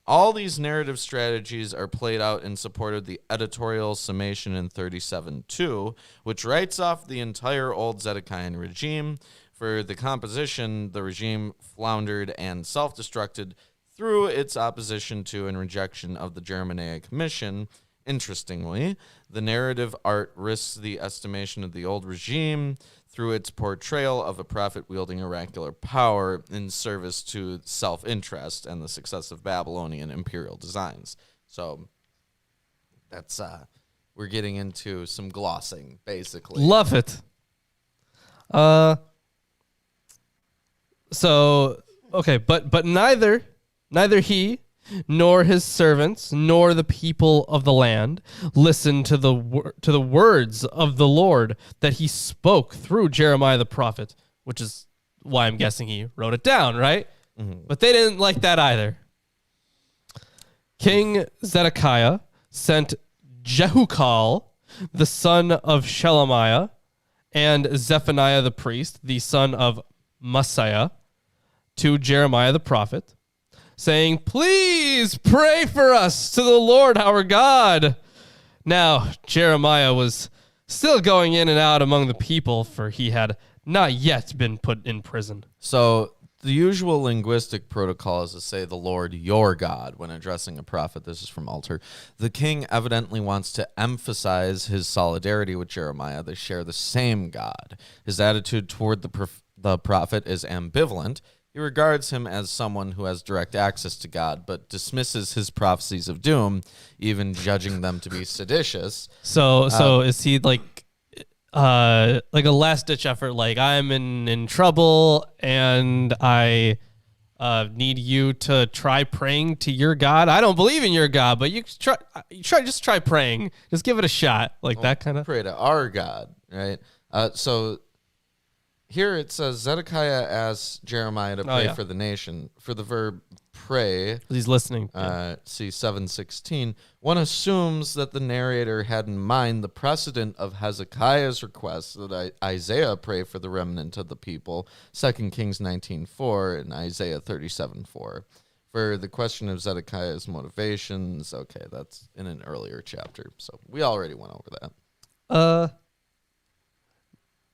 All these narrative strategies are played out in support of the editorial summation in 37:2, which writes off the entire old Zedekian regime. For the composition, the regime floundered and self-destructed through its opposition to and rejection of the Germanaic mission. Interestingly, the narrative art risks the estimation of the old regime through its portrayal of a prophet wielding oracular power in service to self-interest and the success of Babylonian imperial designs. So that's we're getting into some glossing, basically. Love it. So okay, but neither he nor his servants nor the people of the land listened to the words of the Lord that he spoke through Jeremiah the prophet, which is why I'm guessing he wrote it down, right? Mm-hmm. But they didn't like that either. King Zedekiah sent Jehukal, the son of Shelemiah, and Zephaniah the priest, the son of Messiah, to Jeremiah the prophet, saying, "Please pray for us to the Lord our God." Now, Jeremiah was still going in and out among the people, for he had not yet been put in prison. So the usual linguistic protocol is to say the Lord your God when addressing a prophet. This is from Alter. The king evidently wants to emphasize his solidarity with Jeremiah. They share the same God. His attitude toward the prophet is ambivalent. He regards him as someone who has direct access to God, but dismisses his prophecies of doom, even judging them to be seditious. So is he like a last-ditch effort, like, I'm in trouble and I need you to try praying to your God? I don't believe in your God, but just try praying. Just give it a shot, like that kind of. Pray to our God, right? So here it says Zedekiah asks Jeremiah to pray for the nation. For the verb pray, he's listening. See 7:16. One assumes that the narrator had in mind the precedent of Hezekiah's request that Isaiah pray for the remnant of the people, 2 Kings 19:4 and Isaiah 37:4. For the question of Zedekiah's motivations, okay, that's in an earlier chapter, so we already went over that.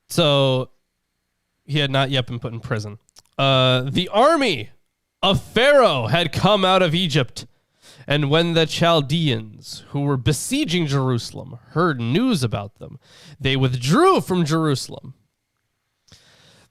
So he had not yet been put in prison. The army of Pharaoh had come out of Egypt, and when the Chaldeans, who were besieging Jerusalem, heard news about them, they withdrew from Jerusalem.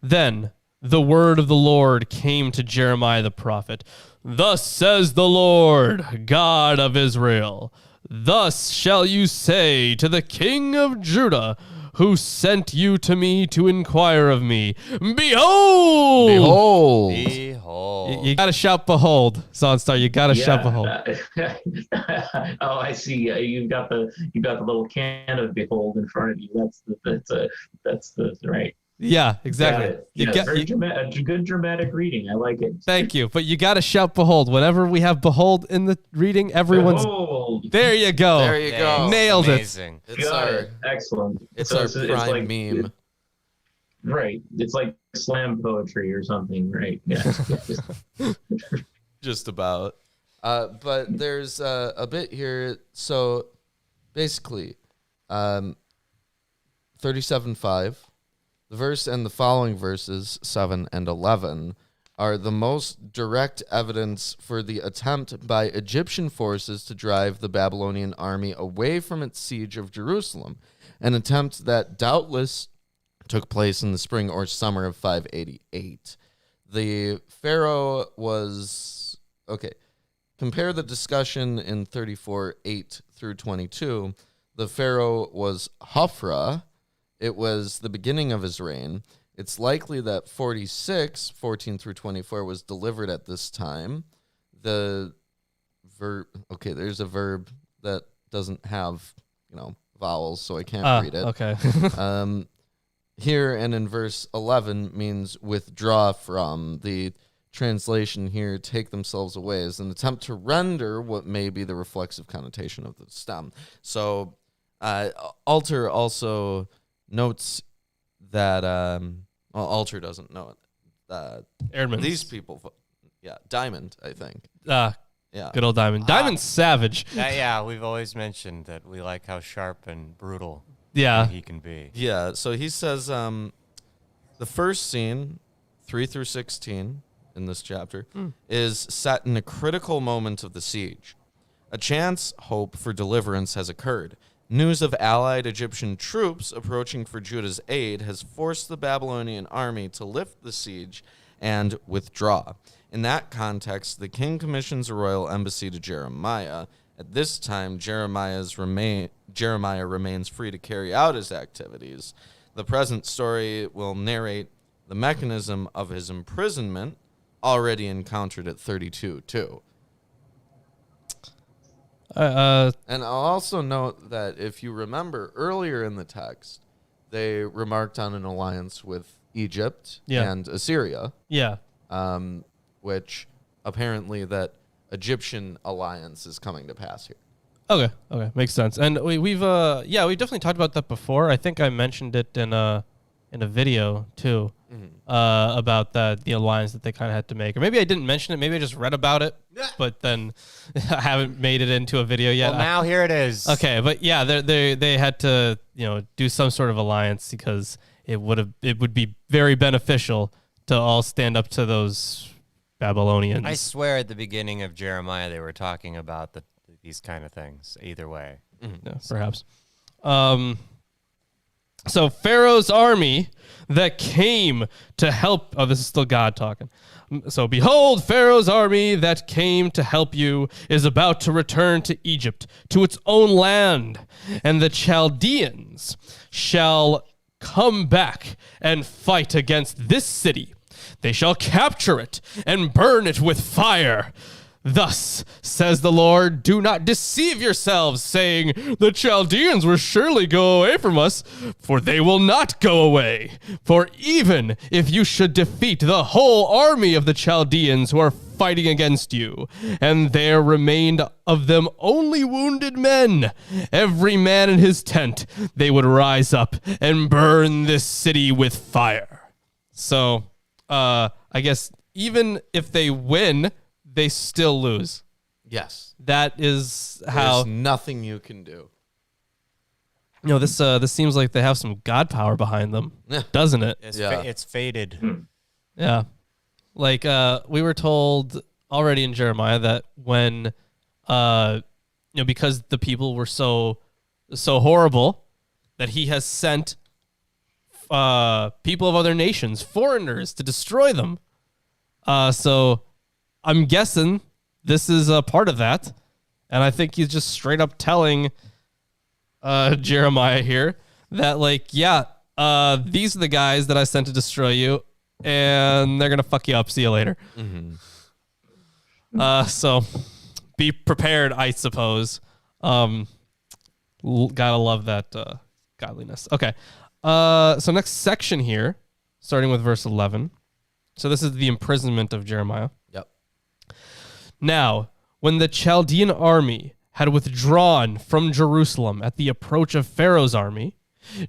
Then the word of the Lord came to Jeremiah the prophet. "Thus says the Lord, God of Israel, thus shall you say to the king of Judah, who sent you to me to inquire of me, Behold! Behold! Behold. You gotta shout behold, Zaunstar. You gotta shout behold. Oh, I see. You've got the little can of behold in front of you. That's the right. Yeah, exactly. A good dramatic reading. I like it. Thank you. But you gotta shout behold. Whenever we have behold in the reading, everyone's behold. There you go. There you go. Nailed Amazing. it. Excellent. It's our prime meme. Right. It's like slam poetry or something, right? Yeah. Just about. But there's a bit here. So basically, 37:5. The verse and the following verses, 7 and 11, are the most direct evidence for the attempt by Egyptian forces to drive the Babylonian army away from its siege of Jerusalem, an attempt that doubtless took place in the spring or summer of 588. The Pharaoh was... Okay, compare the discussion in 34:8 through 22. The Pharaoh was Hophra. It was the beginning of his reign. It's likely that 46, 14 through 24, was delivered at this time. The verb, okay, there's a verb that doesn't have, vowels, so I can't read it. Okay. Here and in verse 11 means withdraw from. The translation here, take themselves away, is an attempt to render what may be the reflexive connotation of the stem. So Alter also notes that... Well, Alter doesn't know it. Erdmann. These people, Diamond, I think. Yeah. Good old Diamond. Diamond's savage. Yeah, we've always mentioned that we like how sharp and brutal he can be. Yeah, so he says the first scene, 3 through 16 in this chapter, is set in a critical moment of the siege. A chance hope for deliverance has occurred. News of allied Egyptian troops approaching for Judah's aid has forced the Babylonian army to lift the siege and withdraw. In that context, the king commissions a royal embassy to Jeremiah. At this time, Jeremiah remains free to carry out his activities. The present story will narrate the mechanism of his imprisonment, already encountered at 32 too. And I'll also note that if you remember earlier in the text, they remarked on an alliance with Egypt and Assyria. Yeah. Which apparently that Egyptian alliance is coming to pass here. Okay. Makes sense. And we've definitely talked about that before. I think I mentioned it in a video too, about the alliance that they kind of had to make. Or maybe I didn't mention it. Maybe I just read about it, but then I haven't made it into a video yet. Well, now here it is. Okay, but yeah, they had to do some sort of alliance because it would be very beneficial to all stand up to those Babylonians. I swear at the beginning of Jeremiah they were talking about these kind of things. Either way, perhaps. So Pharaoh's army that came to help... Oh, this is still God talking. So behold, Pharaoh's army that came to help you is about to return to Egypt, to its own land. And the Chaldeans shall come back and fight against this city. They shall capture it and burn it with fire. Thus says the Lord, do not deceive yourselves, saying, the Chaldeans will surely go away from us, for they will not go away. For even if you should defeat the whole army of the Chaldeans who are fighting against you, and there remained of them only wounded men, every man in his tent, they would rise up and burn this city with fire. So, I guess even if they win, they still lose. Yes. That is how... There's nothing you can do. This seems like they have some God power behind them, doesn't it? It's faded. Yeah. Like, we were told already in Jeremiah that when, because the people were so horrible, that he has sent people of other nations, foreigners, to destroy them. So... I'm guessing this is a part of that, and I think he's just straight up telling Jeremiah here that, these are the guys that I sent to destroy you, and they're gonna fuck you up. See you later. So be prepared, I suppose. Gotta love that godliness. Okay, so next section here, starting with verse 11. So this is the imprisonment of Jeremiah. Now, when the Chaldean army had withdrawn from Jerusalem at the approach of Pharaoh's army,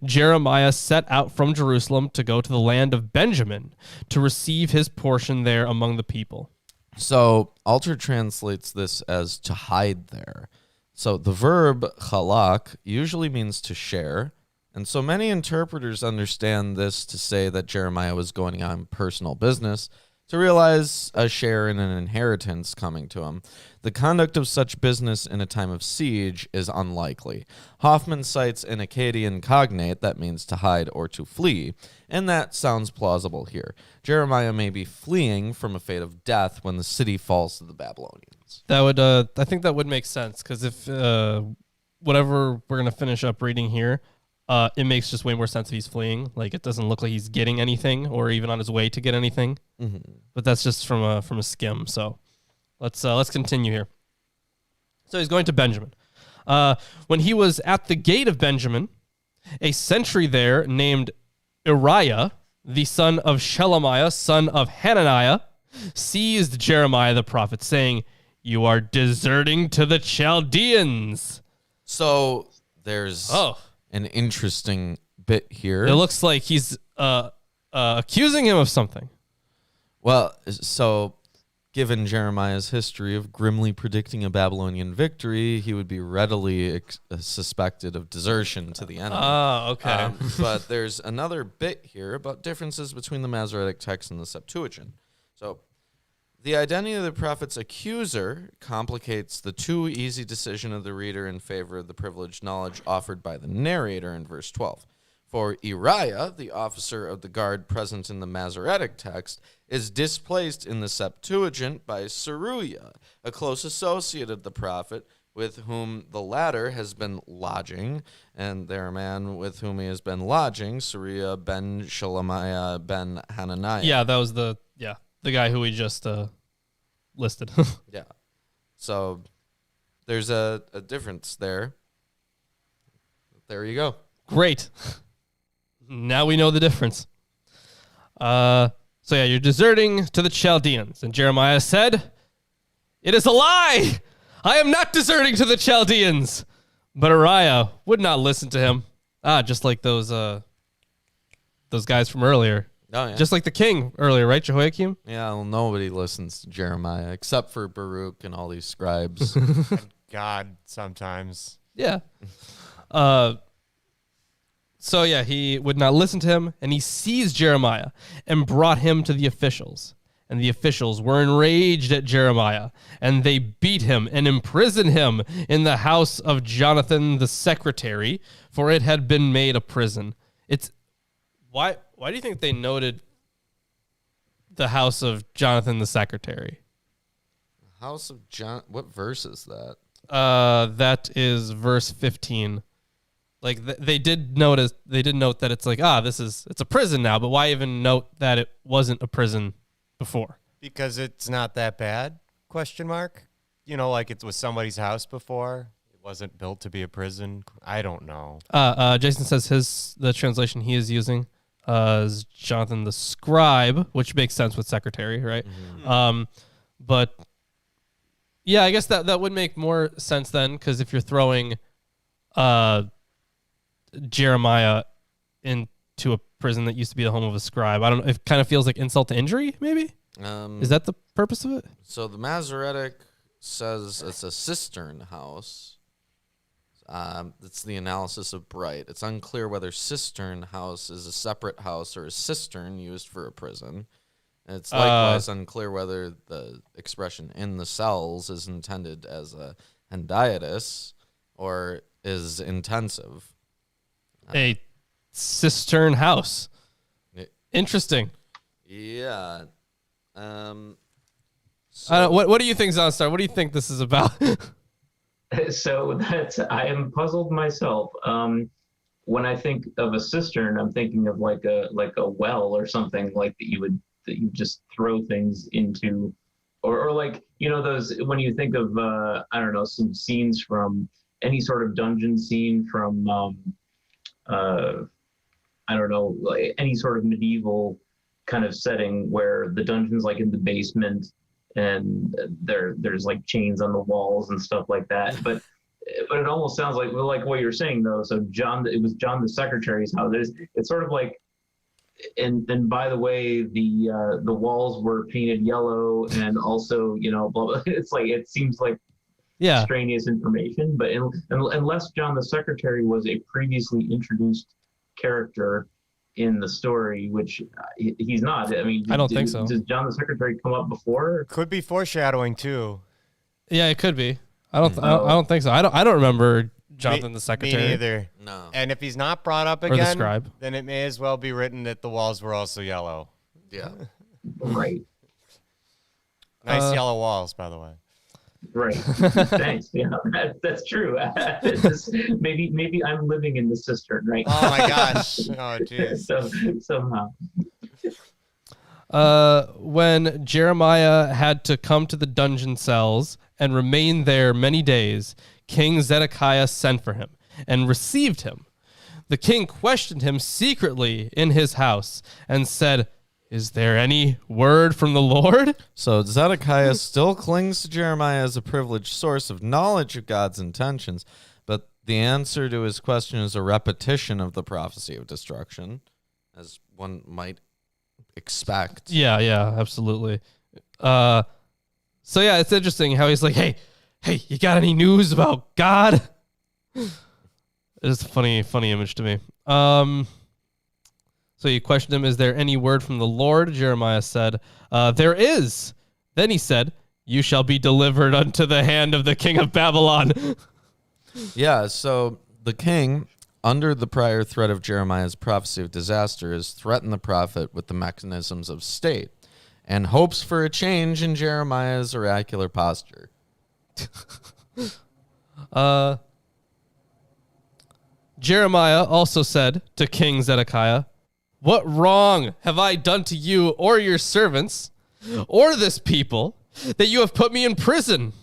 Jeremiah set out from Jerusalem to go to the land of Benjamin to receive his portion there among the people. So Alter translates this as to hide there. So the verb chalak usually means to share, And so many interpreters understand this to say that Jeremiah was going on personal business to realize a share in an inheritance coming to him. The conduct of such business in a time of siege is unlikely. Hoffman cites an Akkadian cognate that means to hide or to flee, and that sounds plausible here. Jeremiah may be fleeing from a fate of death when the city falls to the Babylonians. That would, I think that would make sense, because if whatever we're gonna finish up reading here, it makes just way more sense if he's fleeing. Like, it doesn't look like he's getting anything or even on his way to get anything. Mm-hmm. But that's just from a skim. So let's continue here. So he's going to Benjamin. When he was at the gate of Benjamin, a sentry there named Uriah, the son of Shelemiah, son of Hananiah, seized Jeremiah the prophet, saying, "You are deserting to the Chaldeans." So there's an interesting bit here. It looks like he's accusing him of something. Well, so given Jeremiah's history of grimly predicting a Babylonian victory, he would be readily suspected of desertion to the enemy. Oh, okay. But there's another bit here about differences between the Masoretic text and the Septuagint. So the identity of the prophet's accuser complicates the too easy decision of the reader in favor of the privileged knowledge offered by the narrator in verse 12. For Uriah, the officer of the guard present in the Masoretic text, is displaced in the Septuagint by Seruiah, a close associate of the prophet, with whom the latter has been lodging, and their man with whom he has been lodging, Seruiah ben Shelemiah ben Hananiah. Yeah, that was the guy who we just listed. Yeah. So there's a difference there. There you go. Great. Now we know the difference. So yeah, you're deserting to the Chaldeans. And Jeremiah said, "It is a lie! I am not deserting to the Chaldeans." But Uriah would not listen to him. Just like those guys from earlier. Oh, yeah. Just like the king earlier, right, Jehoiakim? Yeah, well, nobody listens to Jeremiah except for Baruch and all these scribes. God, sometimes. Yeah. So yeah, he would not listen to him, and he seized Jeremiah and brought him to the officials. And the officials were enraged at Jeremiah, and they beat him and imprisoned him in the house of Jonathan the secretary, for it had been made a prison. Why do you think they noted the house of Jonathan the secretary? House of John. What verse is that? That is verse 15. Like they did note that it's like, it's a prison now, but why even note that it wasn't a prison before? Because it's not that bad? ? Like it was somebody's house before. It wasn't built to be a prison. I don't know. Jason says the translation he is using is Jonathan the scribe, which makes sense with secretary, right? Mm-hmm. But yeah, I guess that would make more sense then, because if you're throwing Jeremiah into a prison that used to be the home of a scribe, I don't know, it kind of feels like insult to injury, maybe? Is that the purpose of it? So the Masoretic says it's a cistern house. It's the analysis of Bright. It's unclear whether cistern house is a separate house or a cistern used for a prison. It's likewise unclear whether the expression "in the cells" is intended as a hendiatus or is intensive. A cistern house. Interesting. Yeah. What do you think, Zaunstar? What do you think this is about? So I am puzzled myself. When I think of a cistern, I'm thinking of like a well or something like that you just throw things into, or like, those, when you think of I don't know, some scenes from any sort of dungeon scene from I don't know, like any sort of medieval kind of setting where the dungeon's like in the basement and there's like chains on the walls and stuff like that. But it almost sounds like what you're saying though. So it was John the secretary's house. It's sort of like, and by the way, the walls were painted yellow, and also blah, blah. It's like, it seems like extraneous information. But unless John the secretary was a previously introduced character in the story, which he's not. I mean, I don't think so. Does John the Secretary come up before? Could be foreshadowing too. Yeah, it could be. I don't think so. I don't remember Jonathan the Secretary. Me neither. No. And if he's not brought up Or the again, scribe. then it may as well be written that the walls were also yellow. Yeah. Right. Nice yellow walls, by the way. Right. Thanks. Yeah, that's true. Maybe I'm living in the cistern, right? Oh my gosh. Oh jeez. Somehow. When Jeremiah had to come to the dungeon cells and remain there many days, King Zedekiah sent for him and received him. The king questioned him secretly in his house and said, "Is there any word from the Lord?" So Zedekiah still clings to Jeremiah as a privileged source of knowledge of God's intentions, but the answer to his question is a repetition of the prophecy of destruction, as one might expect. Yeah, absolutely. So yeah, it's interesting how he's like, hey, you got any news about God? It's a funny image to me. So you questioned him, "Is there any word from the Lord?" Jeremiah said, "There is." Then he said, "You shall be delivered unto the hand of the king of Babylon." Yeah, so the king, under the prior threat of Jeremiah's prophecy of disaster, has threatened the prophet with the mechanisms of state and hopes for a change in Jeremiah's oracular posture. Jeremiah also said to King Zedekiah, "What wrong have I done to you or your servants or this people that you have put me in prison?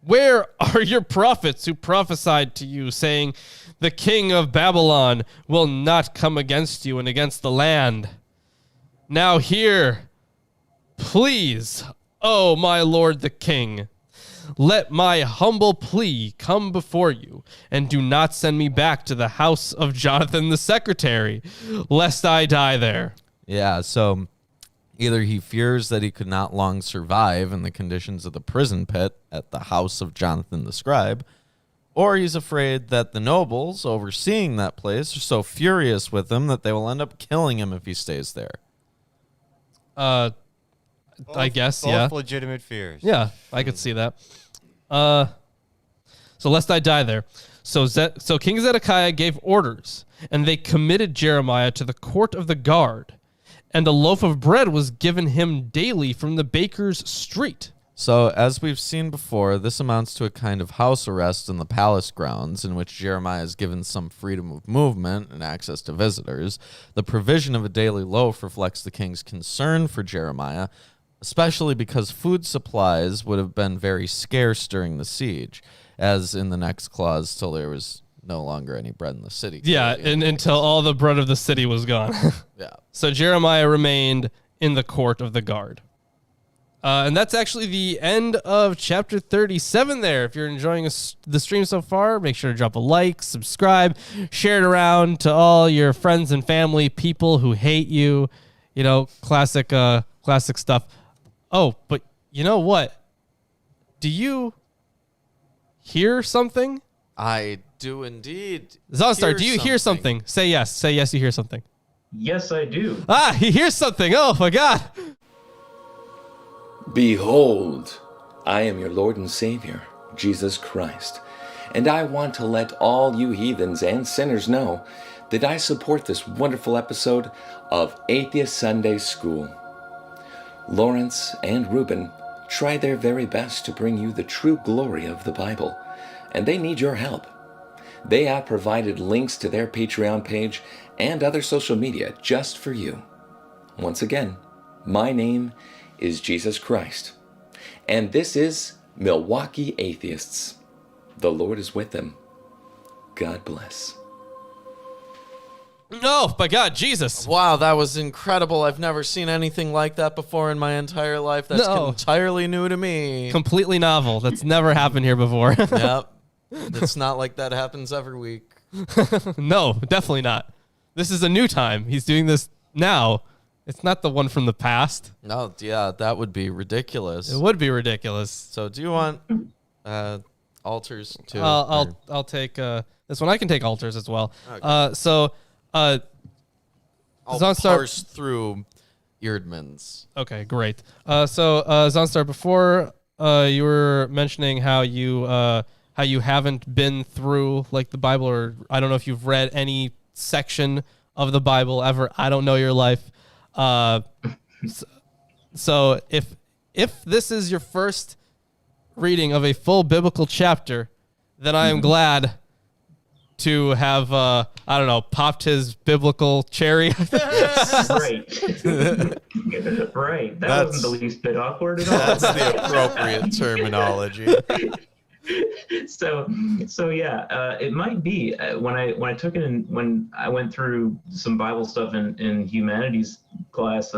Where are your prophets who prophesied to you, saying, 'The king of Babylon will not come against you and against the land'? Now hear, please, O my lord the king, let my humble plea come before you, and do not send me back to the house of Jonathan the secretary, lest I die there." Yeah, so either he fears that he could not long survive in the conditions of the prison pit at the house of Jonathan the scribe, or he's afraid that the nobles overseeing that place are so furious with him that they will end up killing him if he stays there. I guess, both yeah. legitimate fears. Yeah, I could see that. So lest I die there. So King Zedekiah gave orders, and they committed Jeremiah to the court of the guard, and a loaf of bread was given him daily from the baker's street. So, as we've seen before, this amounts to a kind of house arrest in the palace grounds in which Jeremiah is given some freedom of movement and access to visitors. The provision of a daily loaf reflects the king's concern for Jeremiah, especially because food supplies would have been very scarce during the siege, as in the next clause, till there was no longer any bread in the city. Yeah, and until all the bread of the city was gone. Yeah. So Jeremiah remained in the court of the guard. And that's actually the end of chapter 37 there. If you're enjoying the stream so far, make sure to drop a like, subscribe, share it around to all your friends and family, people who hate you, classic stuff. Oh, but you know what? Do you hear something? I do indeed. Zaunstar, do you hear something? Say yes. Say yes, you hear something. Yes, I do. Ah, he hears something. Oh, my God. Behold, I am your Lord and Savior, Jesus Christ, and I want to let all you heathens and sinners know that I support this wonderful episode of Atheist Sunday School. Lawrence and Reuben try their very best to bring you the true glory of the Bible, and they need your help. They have provided links to their Patreon page and other social media just for you. Once again, my name is Jesus Christ, and this is Milwaukee Atheists. The Lord is with them. God bless. Oh, my God, Jesus. Wow, that was incredible. I've never seen anything like that before in my entire life. That's entirely new to me. Completely novel. That's never happened here before. Yep. It's not like that happens every week. No, definitely not. This is a new time. He's doing this now. It's not the one from the past. No, yeah, that would be ridiculous. It would be ridiculous. So do you want altars too? I'll take this one. I can take altars as well. Okay. So I'll Zaunstar, parse through Eerdmans. Okay, great. So Zaunstar, before you were mentioning how you haven't been through like the Bible, or I don't know if you've read any section of the Bible ever. I don't know your life. So if this is your first reading of a full biblical chapter, then I am glad to have popped his biblical cherry. Right. Right. That wasn't the least bit awkward at all. That's the appropriate terminology. So yeah, it might be when I took it in, when I went through some Bible stuff in humanities class.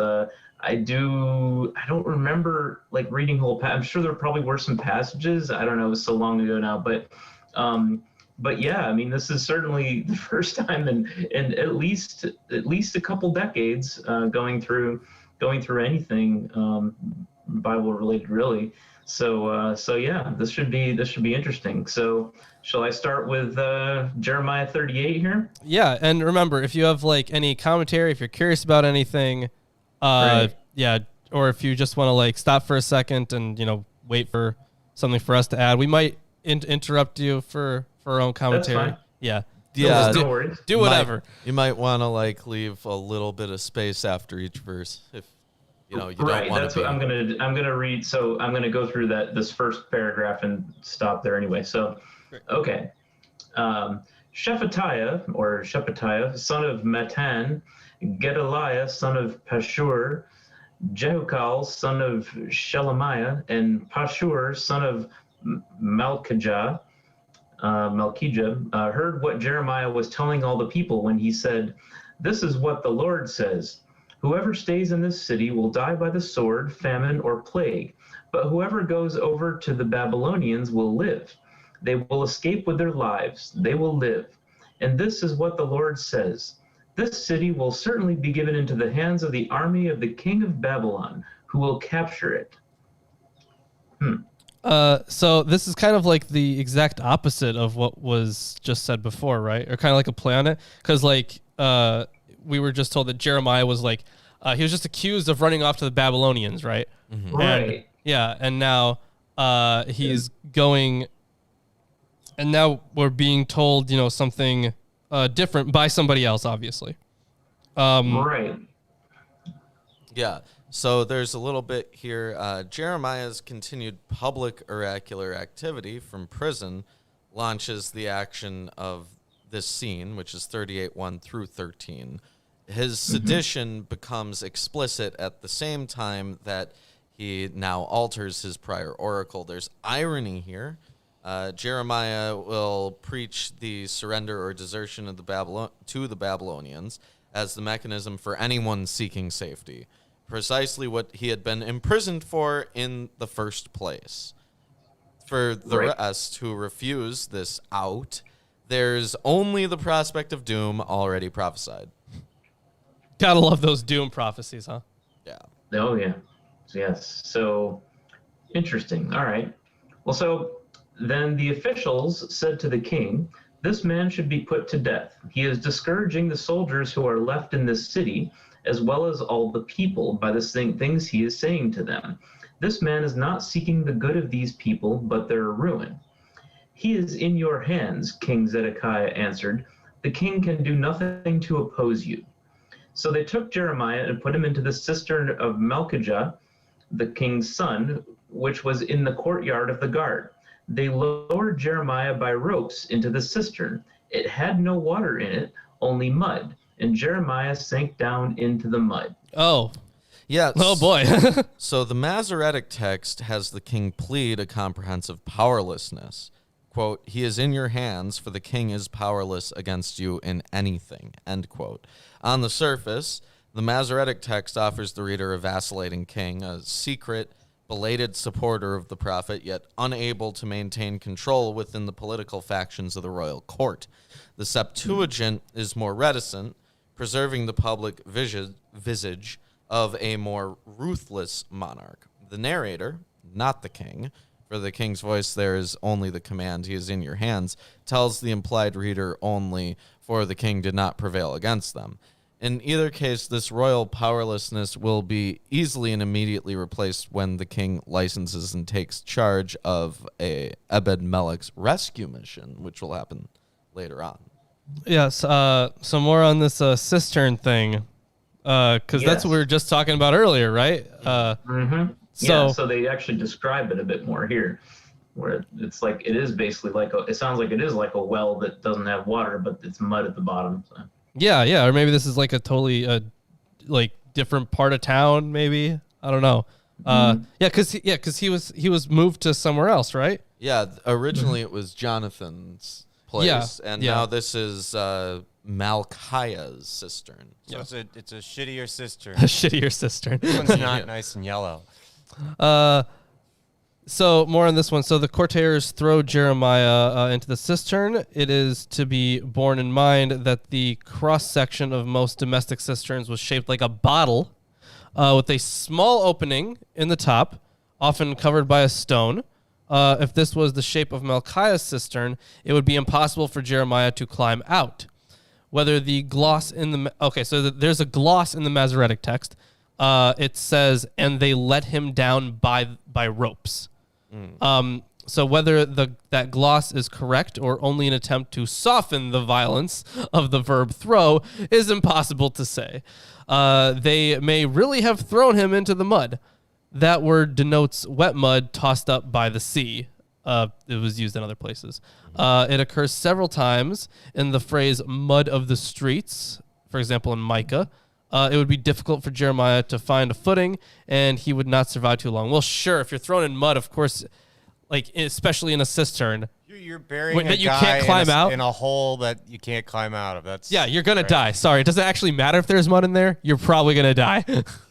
I don't remember like reading whole. I'm sure there probably were some passages. I don't know. It was so long ago now, but yeah, I mean, this is certainly the first time in at least a couple decades going through anything Bible related, really. So yeah, this should be interesting. So shall I start with Jeremiah 38 here? Yeah, and remember, if you have like any commentary, if you're curious about anything, Right. yeah, or if you just want to like stop for a second and wait for something for us to add, we might interrupt you for our own commentary. That's fine. Yeah. Yeah, No worries. Do whatever. You might want to like leave a little bit of space after each verse if you don't want to. That's what I'm gonna read. So I'm gonna go through this first paragraph and stop there anyway. So, okay. Shephatiah, son of Matan, Gedaliah, son of Pashur, Jehukal, son of Shelemiah, and Pashur, son of Malkijah, heard what Jeremiah was telling all the people when he said, "This is what the Lord says. Whoever stays in this city will die by the sword, famine, or plague. But whoever goes over to the Babylonians will live. They will escape with their lives. They will live. And this is what the Lord says. This city will certainly be given into the hands of the army of the king of Babylon, who will capture it." So this is kind of like the exact opposite of what was just said before, right? Or kind of like a play on it, because like we were just told that Jeremiah was like he was just accused of running off to the Babylonians, right? Mm-hmm. Right. And now he's going, and now we're being told something different by somebody else, obviously. Right. Yeah. So there's a little bit here. Jeremiah's continued public oracular activity from prison launches the action of this scene, which is 38:1 through 13. His sedition becomes explicit at the same time that he now alters his prior oracle. There's irony here. Jeremiah will preach the surrender or desertion of to the Babylonians as the mechanism for anyone seeking safety. Precisely what he had been imprisoned for in the first place. For the rest who refuse this out, there's only the prospect of doom already prophesied. Gotta love those doom prophecies, huh? Yeah. Oh, yeah. Yes. So, interesting. All right. Well, so then the officials said to the king, "This man should be put to death. He is discouraging the soldiers who are left in this city, as well as all the people, by the things he is saying to them. This man is not seeking the good of these people, but their ruin." "He is in your hands," King Zedekiah answered. "The king can do nothing to oppose you." So they took Jeremiah and put him into the cistern of Malkijah, the king's son, which was in the courtyard of the guard. They lowered Jeremiah by ropes into the cistern. It had no water in it, only mud, and Jeremiah sank down into the mud. Oh. Yes. Oh, boy. So the Masoretic text has the king plead a comprehensive powerlessness. Quote, "He is in your hands, for the king is powerless against you in anything," end quote. On the surface, the Masoretic text offers the reader a vacillating king, a secret, belated supporter of the prophet, yet unable to maintain control within the political factions of the royal court. The Septuagint is more reticent, preserving the public visage of a more ruthless monarch. The narrator, not the king, for the king's voice there is only the command, he is in your hands, tells the implied reader only, for the king did not prevail against them. In either case, this royal powerlessness will be easily and immediately replaced when the king licenses and takes charge of Ebed-Melech's rescue mission, which will happen later on. Yes, so more on this cistern thing, because that's what we were just talking about earlier, right? So they actually describe it a bit more here, where it's like it is basically like it sounds like it is like a well that doesn't have water, but it's mud at the bottom. So. Yeah, or maybe this is like a totally like different part of town. Maybe I don't know. Because he was moved to somewhere else, right? Yeah, originally it was Jonathan's place, and now this is Malchiah's cistern. So it's a shittier cistern. A shittier cistern. This one's not nice and yellow. So more on this one. So the courtiers throw Jeremiah into the cistern. It is to be borne in mind that the cross-section of most domestic cisterns was shaped like a bottle with a small opening in the top, often covered by a stone. If this was the shape of Malchiah's cistern, it would be impossible for Jeremiah to climb out. Whether the gloss in the... there's a gloss in the Masoretic text. It says, and they let him down by ropes. So whether that gloss is correct or only an attempt to soften the violence of the verb throw is impossible to say. They may really have thrown him into the mud. That word denotes wet mud tossed up by the sea. It was used in other places. It occurs several times in the phrase mud of the streets, for example, in Micah. It would be difficult for Jeremiah to find a footing, and he would not survive too long. Well, sure, if you're thrown in mud, of course, like especially in a cistern, you're burying a you guy can't climb out in a hole that you can't climb out of. You're gonna die. Sorry, does it actually matter if there's mud in there? You're probably gonna die.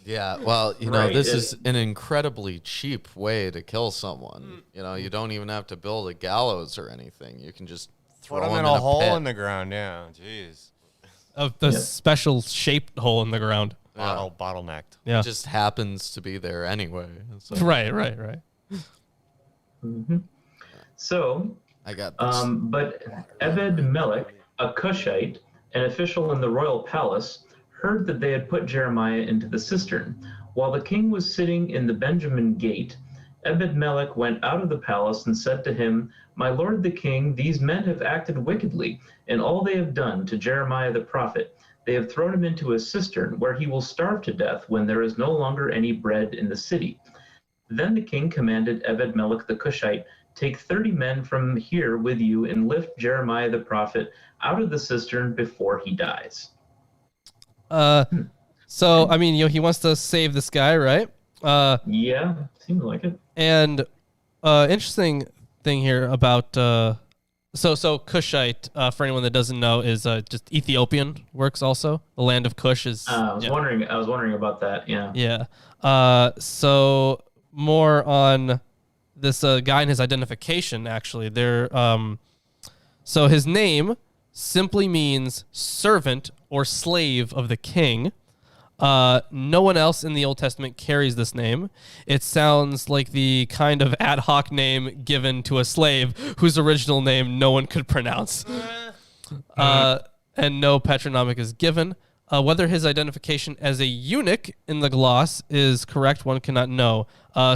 Yeah, well, this is an incredibly cheap way to kill someone. You don't even have to build a gallows or anything. You can just throw him in a hole in the ground. Yeah, jeez. Of the special shaped hole in the ground. Bottlenecked. Yeah. It just happens to be there anyway. So. Right. So, I got this. but Ebed-Melech, a Cushite, an official in the royal palace, heard that they had put Jeremiah into the cistern. While the king was sitting in the Benjamin gate, Ebed-Melech went out of the palace and said to him, "My lord the king, these men have acted wickedly in all they have done to Jeremiah the prophet. They have thrown him into a cistern where he will starve to death when there is no longer any bread in the city." Then the king commanded Ebed-Melech the Cushite, "Take 30 men from here with you and lift Jeremiah the prophet out of the cistern before he dies." So, I mean, he wants to save this guy, right? Yeah, seems like it. And interesting thing here about so Cushite, for anyone that doesn't know, is just Ethiopian works also. The land of Cush is. I was wondering about that. Yeah. Yeah. So more on this guy and his identification. Actually, so his name simply means servant or slave of the king. No one else in the Old Testament carries this name. It sounds like the kind of ad hoc name given to a slave whose original name no one could pronounce. And no patronymic is given. Whether his identification as a eunuch in the gloss is correct, one cannot know.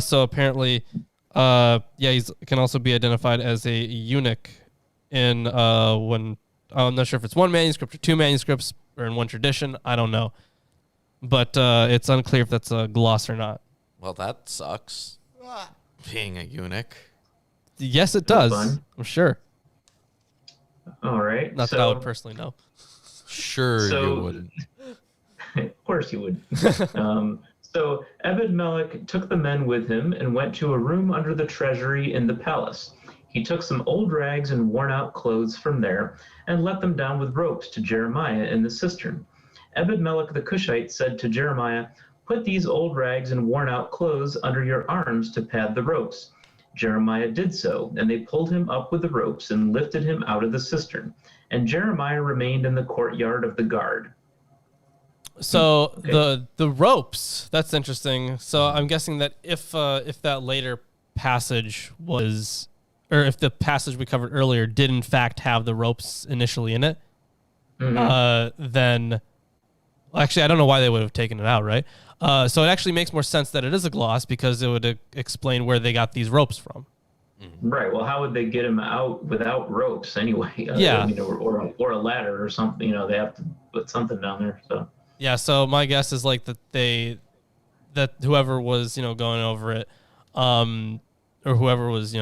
So apparently, he can also be identified as a eunuch in when I'm not sure if it's one manuscript or two manuscripts or in one tradition. I don't know. But it's unclear if that's a gloss or not. Well, that sucks. Being a eunuch. Yes, it does. I'm sure. All right. Not that I would personally know. Sure, you wouldn't. Of course you would. So Ebed-Melech took the men with him and went to a room under the treasury in the palace. He took some old rags and worn-out clothes from there and let them down with ropes to Jeremiah in the cistern. Ebed-Melech the Cushite said to Jeremiah, "Put these old rags and worn-out clothes under your arms to pad the ropes." Jeremiah did so, and they pulled him up with the ropes and lifted him out of the cistern. And Jeremiah remained in the courtyard of the guard. So the ropes, that's interesting. So I'm guessing that if that later passage was, or if the passage we covered earlier did in fact have the ropes initially in it, then actually I don't know why they would have taken it out, right? So it actually makes more sense that it is a gloss because it would explain where they got these ropes from. Right. Well, how would they get him out without ropes anyway? Yeah. Or a ladder or something. They have to put something down there. So. Yeah. So my guess is like that whoever was going over it, or whoever was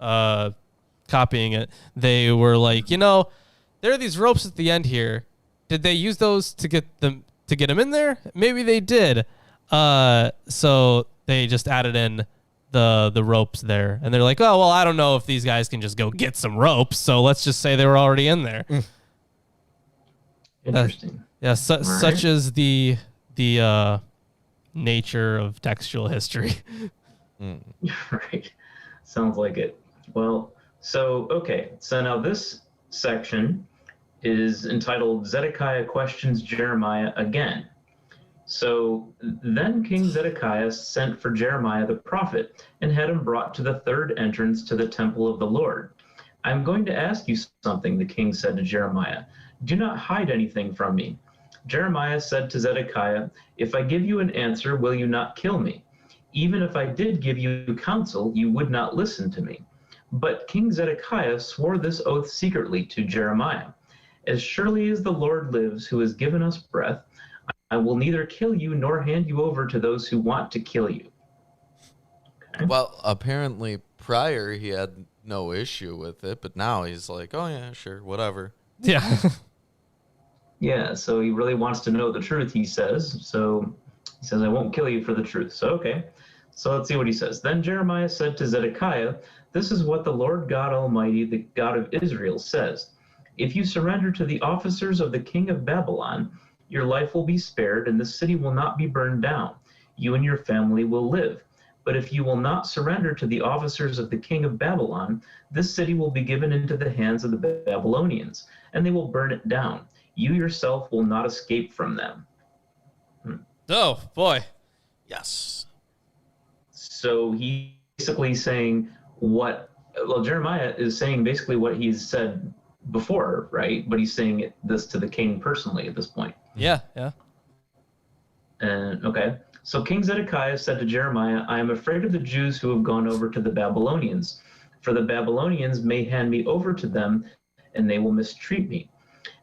copying it, they were like, there are these ropes at the end here. Did they use those to get him in there? Maybe they did. So they just added in the ropes there, and they're like, oh well, I don't know if these guys can just go get some ropes, so let's just say they were already in there. Interesting. Such is the nature of textual history. Right. Sounds like it. Well, so now this section is entitled Zedekiah Questions Jeremiah Again. So then King Zedekiah sent for Jeremiah the prophet and had him brought to the third entrance to the temple of the Lord. I'm going to ask you something, the king said to Jeremiah. Do not hide anything from me. Jeremiah said to Zedekiah, if I give you an answer, will you not kill me? Even if I did give you counsel, you would not listen to me. But King Zedekiah swore this oath secretly to Jeremiah. As surely as the Lord lives, who has given us breath, I will neither kill you nor hand you over to those who want to kill you. Okay. Well, apparently prior he had no issue with it, but now he's like, oh yeah, sure, whatever. Yeah. Yeah, so he really wants to know the truth, he says. So he says, I won't kill you for the truth. So, okay. So let's see what he says. Then Jeremiah said to Zedekiah, this is what the Lord God Almighty, the God of Israel, says. If you surrender to the officers of the king of Babylon, your life will be spared, and the city will not be burned down. You and your family will live. But if you will not surrender to the officers of the king of Babylon, this city will be given into the hands of the Babylonians, and they will burn it down. You yourself will not escape from them. Oh, boy. Yes. So he's basically saying Jeremiah is saying basically what he's said before, right? But he's saying this to the king personally at this point. Yeah. And okay. So King Zedekiah said to Jeremiah, I am afraid of the Jews who have gone over to the Babylonians, for the Babylonians may hand me over to them, and they will mistreat me.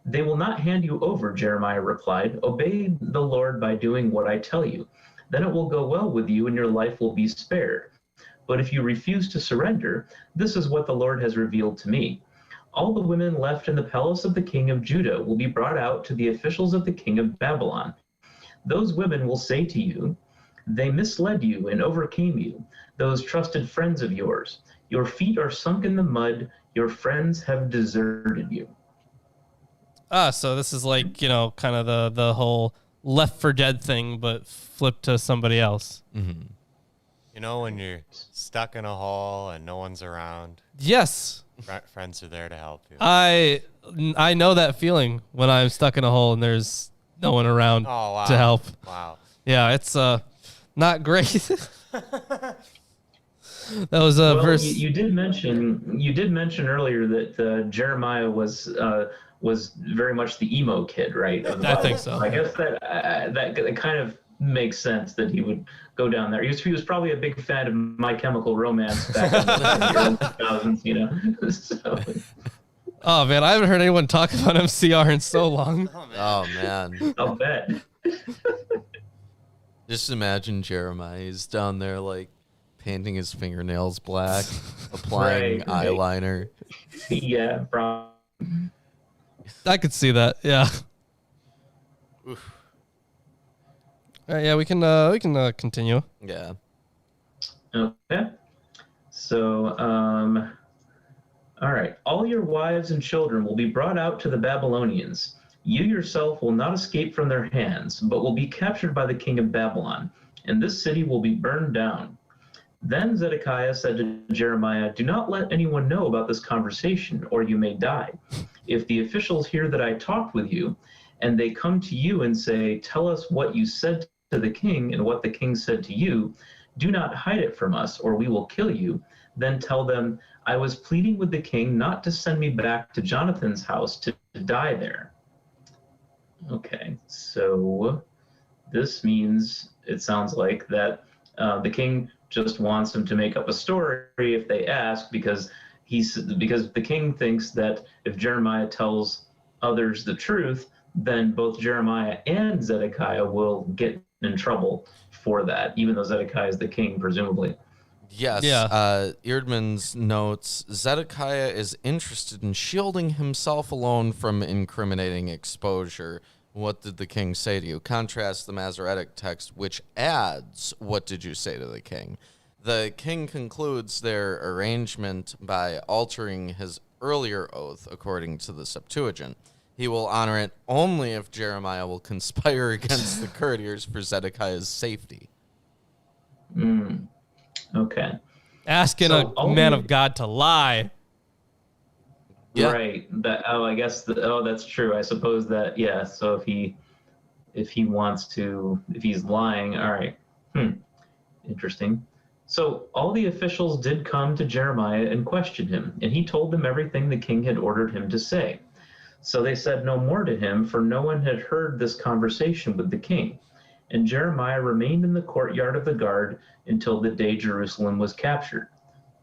They will not hand you over, Jeremiah replied. Obey the Lord by doing what I tell you. Then it will go well with you, and your life will be spared. But if you refuse to surrender, this is what the Lord has revealed to me. All the women left in the palace of the king of Judah will be brought out to the officials of the king of Babylon. Those women will say to you, they misled you and overcame you, those trusted friends of yours. Your feet are sunk in the mud. Your friends have deserted you. So this is like, kind of the whole Left 4 Dead thing, but flipped to somebody else. Mm-hmm. When you're stuck in a hole and no one's around. Yes. Friends are there to help you. I know that feeling when I'm stuck in a hole and there's no one around to help. Wow. Yeah, it's not great. That was a verse. You did mention earlier that Jeremiah was very much the emo kid, right? I think so. I guess that kind of makes sense that he would go down there. He was probably a big fan of My Chemical Romance back in the early 2000s, So. Oh man, I haven't heard anyone talk about MCR in so long. Oh man. I'll bet. Just imagine Jeremiah. He's down there like painting his fingernails black, applying eyeliner. Yeah, probably. I could see that. Yeah. Oof. All right, yeah, we can continue. Yeah. Okay. So, all right. All your wives and children will be brought out to the Babylonians. You yourself will not escape from their hands, but will be captured by the king of Babylon, and this city will be burned down. Then Zedekiah said to Jeremiah, do not let anyone know about this conversation, or you may die. If the officials hear that I talked with you, and they come to you and say, tell us what you said to the king and what the king said to you, Do not hide it from us, or we will kill you. Then tell them, I was pleading with the king not to send me back to Jonathan's house to die there. Okay, so this means, it sounds like, that the king just wants him to make up a story if they ask, because the king thinks that if Jeremiah tells others the truth, then both Jeremiah and Zedekiah will get in trouble for that, even though Zedekiah is the king, presumably. Yes. Yeah. Eerdmans notes, Zedekiah is interested in shielding himself alone from incriminating exposure. What did the king say to you? Contrast the Masoretic text, which adds, what did you say to the king? The king concludes their arrangement by altering his earlier oath according to the Septuagint. He will honor it only if Jeremiah will conspire against the courtiers for Zedekiah's safety. Okay. Asking a man of God to lie. Yeah. Right. I guess that's true. I suppose that, yeah. So if he's lying, all right. Interesting. So all the officials did come to Jeremiah and question him, and he told them everything the king had ordered him to say. So they said no more to him, for no one had heard this conversation with the king. And Jeremiah remained in the courtyard of the guard until the day Jerusalem was captured.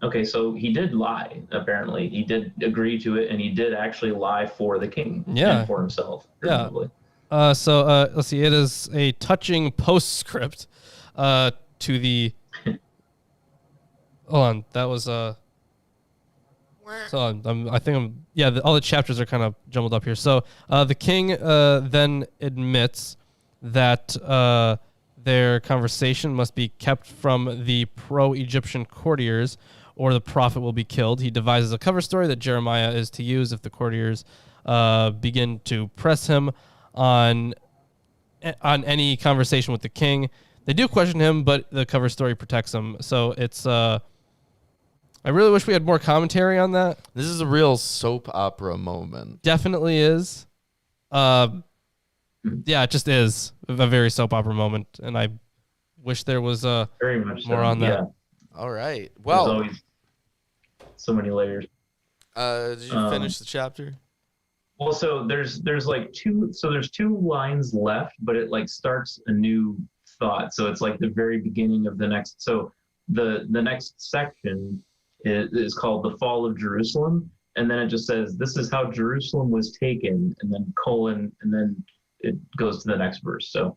Okay, so he did lie, apparently. He did agree to it, and he did actually lie for the king and for himself, presumably. Yeah. So let's see. It is a touching postscript to the... Hold on. That was... So all the chapters are kind of jumbled up here. So the king then admits that their conversation must be kept from the pro-Egyptian courtiers, or the prophet will be killed. He devises a cover story that Jeremiah is to use if the courtiers begin to press him on any conversation with the king. They do question him, but the cover story protects him. So it's... I really wish we had more commentary on that. This is a real soap opera moment. Definitely is. Yeah, it just is a very soap opera moment, and I wish there was very much more on that. Yeah. All right. Well, there's always so many layers. Did you finish the chapter? Well, so there's two lines left, but it like starts a new thought. So it's like the very beginning of the next. So the next section is called The Fall of Jerusalem, and then it just says, this is how Jerusalem was taken, and then colon, and then it goes to the next verse. So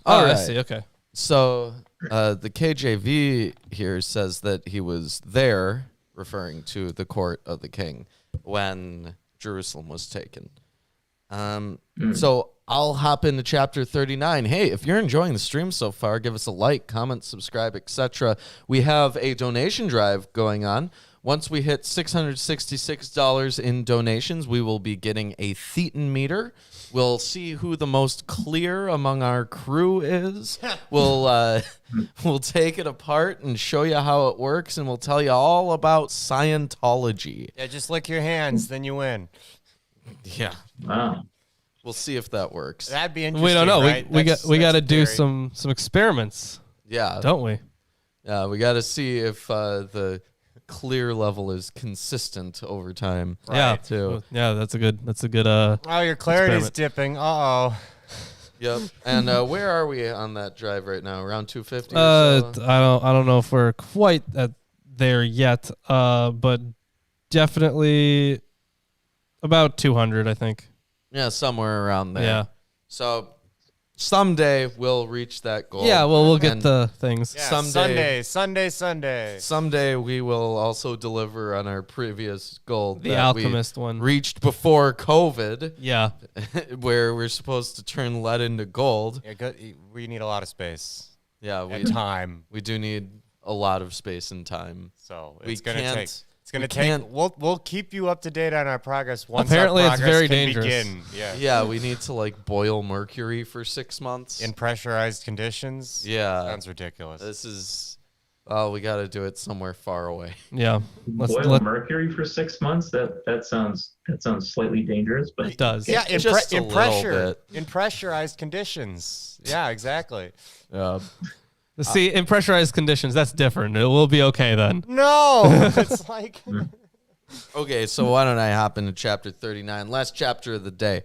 all right. I see. Okay. So the KJV here says that he was there, referring to the court of the king, when Jerusalem was taken. So I'll hop into chapter 39. Hey, if you're enjoying the stream so far, give us a like, comment, subscribe, etc. We have a donation drive going on. Once we hit $666 in donations, we will be getting a thetan meter. We'll see who the most clear among our crew is. We'll take it apart and show you how it works, and we'll tell you all about Scientology. Yeah, just lick your hands, then you win. Yeah. wow. We'll see if that works. That'd be interesting. We don't know. Right? We got to do very- some experiments, Yeah. don't we? Yeah, we got to see if the clear level is consistent over time. Yeah. Too. Yeah, that's a good Oh, your clarity's experiment. dipping. Uh-oh. Yep. And where are we on that drive right now? Around 250 or so? I don't know if we're quite there yet, but definitely about 200, I think. Yeah, somewhere around there. Yeah. So someday we'll reach that goal. Yeah, well, we'll get And the things. Yeah. Sunday. Someday we will also deliver on our previous goal. The that Alchemist we one. reached before COVID, Yeah. where we're supposed to turn lead into gold. Yeah, we need a lot of space Yeah, and time. we do need a lot of space and time. So We it's going to take... can't- It's going to we take... can't- We'll keep you up to date on our progress once Apparently our it's progress very can dangerous. begin. Yeah. Yeah, we need to like boil mercury for 6 months. In pressurized conditions. Yeah. Sounds ridiculous. This is, oh, we got to do it somewhere far away. Yeah. Boil mercury for 6 months. That sounds slightly dangerous, but It does. Yeah, Just a in little pressure, bit. in pressurized conditions. Yeah, exactly. Yeah. See, in pressurized conditions, that's different. It will be okay then. No, it's like. Okay, so why don't I hop into chapter 39, last chapter of the day.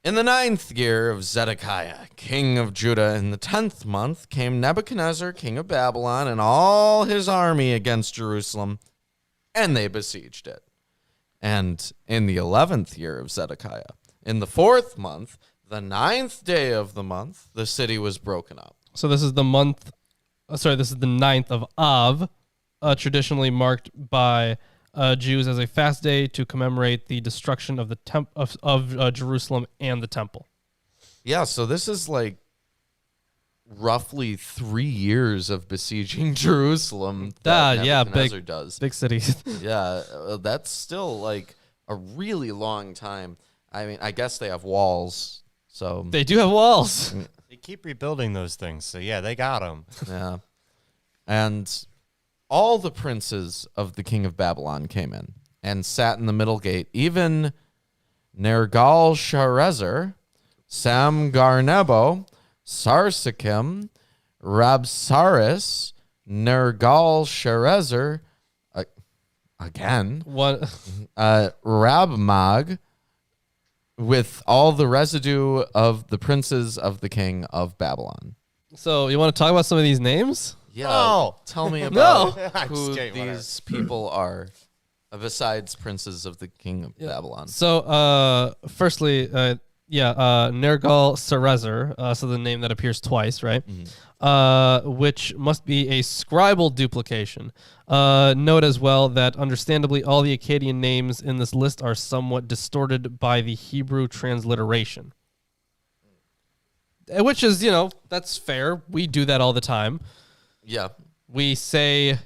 In the 9th year of Zedekiah, king of Judah, in the 10th month, came Nebuchadnezzar, king of Babylon, and all his army against Jerusalem, and they besieged it. And in the 11th year of Zedekiah, in the 4th month, the 9th day of the month, the city was broken up. So this is the month. This is the 9th of Av, traditionally marked by Jews as a fast day to commemorate the destruction of the of Jerusalem and the temple. Yeah, so this is like roughly 3 years of besieging Jerusalem. That Nebuchadnezzar does. Big cities. Yeah, that's still like a really long time. I mean, I guess they have walls, so they do have walls. They keep rebuilding those things, so yeah, they got them. Yeah, and all the princes of the king of Babylon came in and sat in the middle gate, even Nergal-Sharezer, Samgar-Nebo, Sarsakim, Rabsaris, Nergal-Sharezer, again, Rabmag, with all the residue of the princes of the king of Babylon. So you want to talk about some of these names? Yeah, No. tell me about I'm who just kidding, these people are, besides princes of the king of Babylon. So, firstly, Nergal-Sharezer, so the name that appears twice, right? Which must be a scribal duplication. Note as well that, understandably, all the Akkadian names in this list are somewhat distorted by the Hebrew transliteration. Which is, that's fair. We do that all the time. Yeah. We say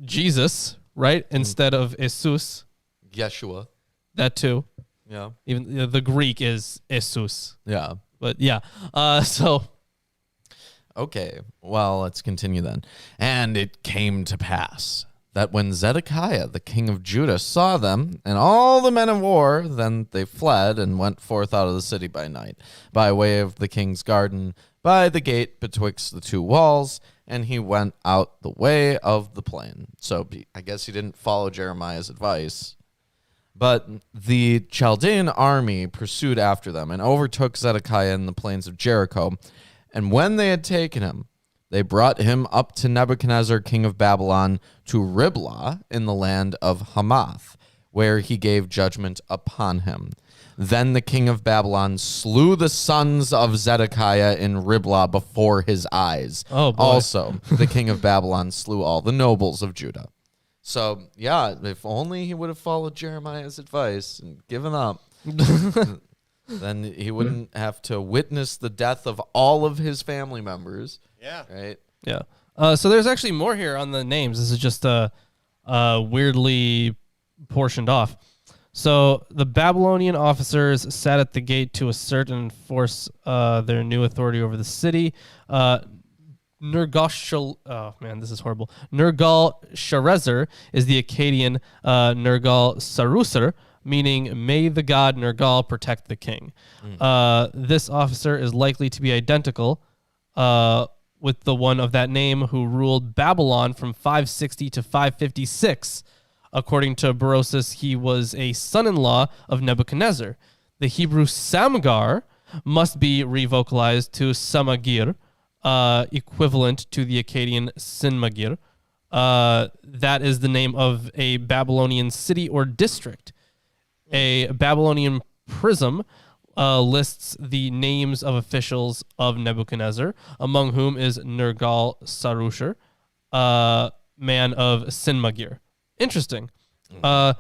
Jesus, right, instead of Jesus. Yeshua. That too. Yeah. Even the Greek is Jesus. Yeah. But yeah. Okay, well, let's continue then. And it came to pass that when Zedekiah, the king of Judah, saw them and all the men of war, then they fled and went forth out of the city by night, by way of the king's garden, by the gate betwixt the two walls, and he went out the way of the plain. So I guess he didn't follow Jeremiah's advice. But the Chaldean army pursued after them and overtook Zedekiah in the plains of Jericho. And when they had taken him, they brought him up to Nebuchadnezzar, king of Babylon, to Riblah in the land of Hamath, where he gave judgment upon him. Then the king of Babylon slew the sons of Zedekiah in Riblah before his eyes. Oh, boy. Also, the king of Babylon slew all the nobles of Judah. So, yeah, if only he would have followed Jeremiah's advice and given up, then he wouldn't have to witness the death of all of his family members. Yeah. Right? Yeah. So there's actually more here on the names. This is just weirdly portioned off. So the Babylonian officers sat at the gate to assert and enforce their new authority over the city. Nergal-Sharezer is the Akkadian Nergal-Saruser, meaning may the god Nergal protect the king. This officer is likely to be identical with the one of that name who ruled Babylon from 560 to 556. According to Baruch, he was a son-in-law of Nebuchadnezzar. The Hebrew Samgar must be revocalized to Samagir, equivalent to the Akkadian Sinmagir. That is the name of a Babylonian city or district. A Babylonian prism lists the names of officials of Nebuchadnezzar, among whom is Nergal-Saruser, man of Sinmagir. Interesting. The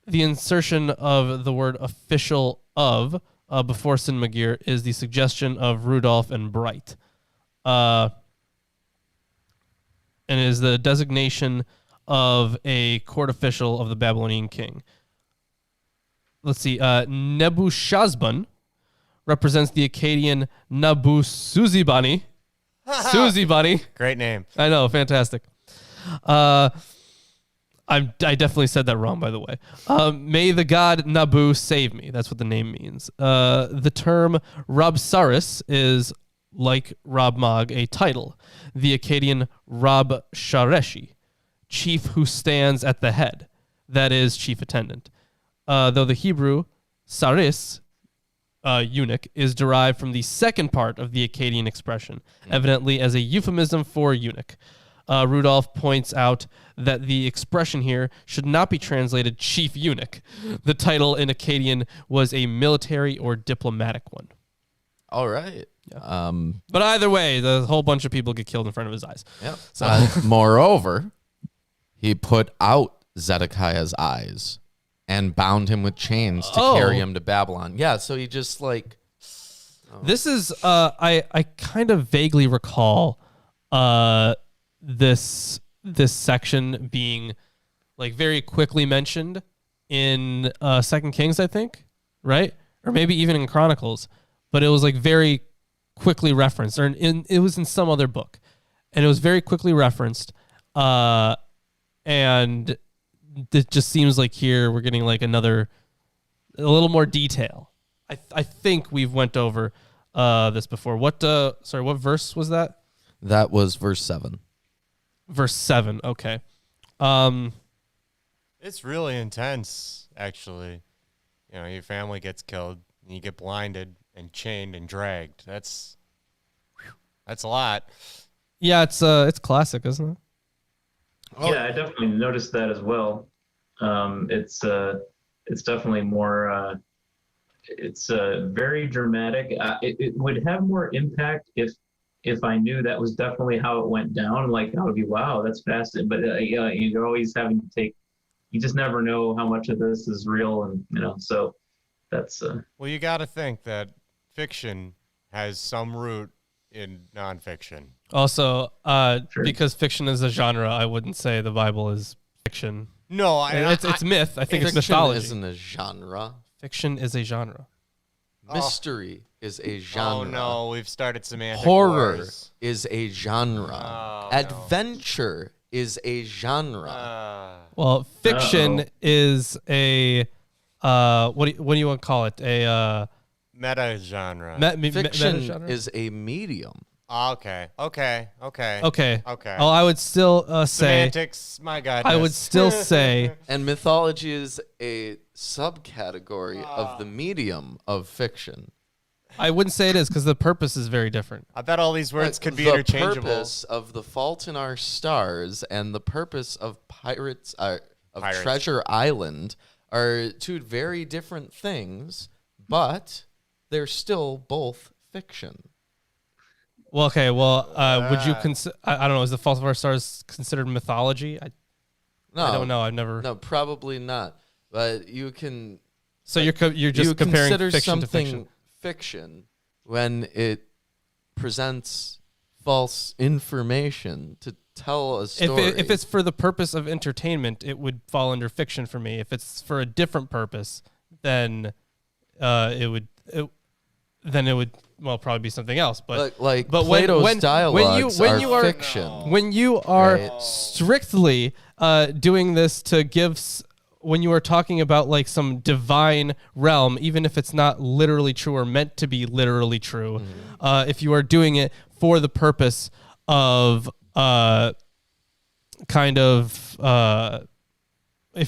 insertion of the word official of before Sinmagir is the suggestion of Rudolph and Bright. And is the designation of a court official of the Babylonian king. Let's see. Nebuchadnezzar represents the Akkadian Nabusuzibani. Suzibani. Great name. I know, fantastic. I definitely said that wrong, by the way. May the god Nabu save me. That's what the name means. The term Rabsaris is like Rab Mag, a title, the Akkadian Rab Shareshi, chief who stands at the head, that is, chief attendant. Though the Hebrew Saris, eunuch, is derived from the second part of the Akkadian expression, evidently as a euphemism for eunuch. Rudolph points out that the expression here should not be translated chief eunuch. The title in Akkadian was a military or diplomatic one. All right. Yeah. But either way, the whole bunch of people get killed in front of his eyes. Yep. So, moreover, he put out Zedekiah's eyes and bound him with chains to carry him to Babylon. Yeah, so he just like... This is... I kind of vaguely recall this section being like very quickly mentioned in 2 Kings, I think, right? Or maybe even in Chronicles. But it was like very quickly referenced, or it was in some other book, and it was very quickly referenced. And it just seems like here we're getting like a little more detail. I think we've went over this before. What verse was that? That was verse 7. Verse 7. Okay. It's really intense, actually. You know, your family gets killed, and you get blinded and chained and dragged. That's a lot. Yeah, it's classic, isn't it? Oh. Yeah, I definitely noticed that as well. It's definitely more. It's very dramatic. It would have more impact if I knew that was definitely how it went down. Like, I would be, wow, that's fast. But you're always having to take. You just never know how much of this is real, and so that's. Well, you got to think that fiction has some root in nonfiction. Also, Sure. because fiction is a genre, I wouldn't say the Bible is fiction. No, it's myth. I think it's Fiction mythology. isn't a genre. Fiction is a genre. Mystery is a genre. Oh no, we've started semantic Horror wars. is a genre. Oh, Adventure is a genre. Well, fiction is a what do you want to call it? A meta genre. Fiction meta-genre? is a medium. Okay. Okay. Oh, I would still say semantics. My God. I would still say, And mythology is a subcategory of the medium of fiction. I wouldn't say it is because the purpose is very different. I bet all these words could be the interchangeable. The purpose of The Fault in Our Stars and the purpose of Pirates. Treasure Island are two very different things, but they're still both fiction. Well, okay. Well, would you consider? I don't know. Is The Fault of Our Stars considered mythology? No, I don't know. I've never. No, probably not. But you can. So you're just comparing consider fiction to something fiction when it presents false information to tell a story. If it's for the purpose of entertainment, it would fall under fiction for me. If it's for a different purpose, then it would probably be something else. But Plato's dialogues are fiction. When you are strictly doing this to give. When you are talking about like some divine realm, even if it's not literally true or meant to be literally true, if you are doing it for the purpose of if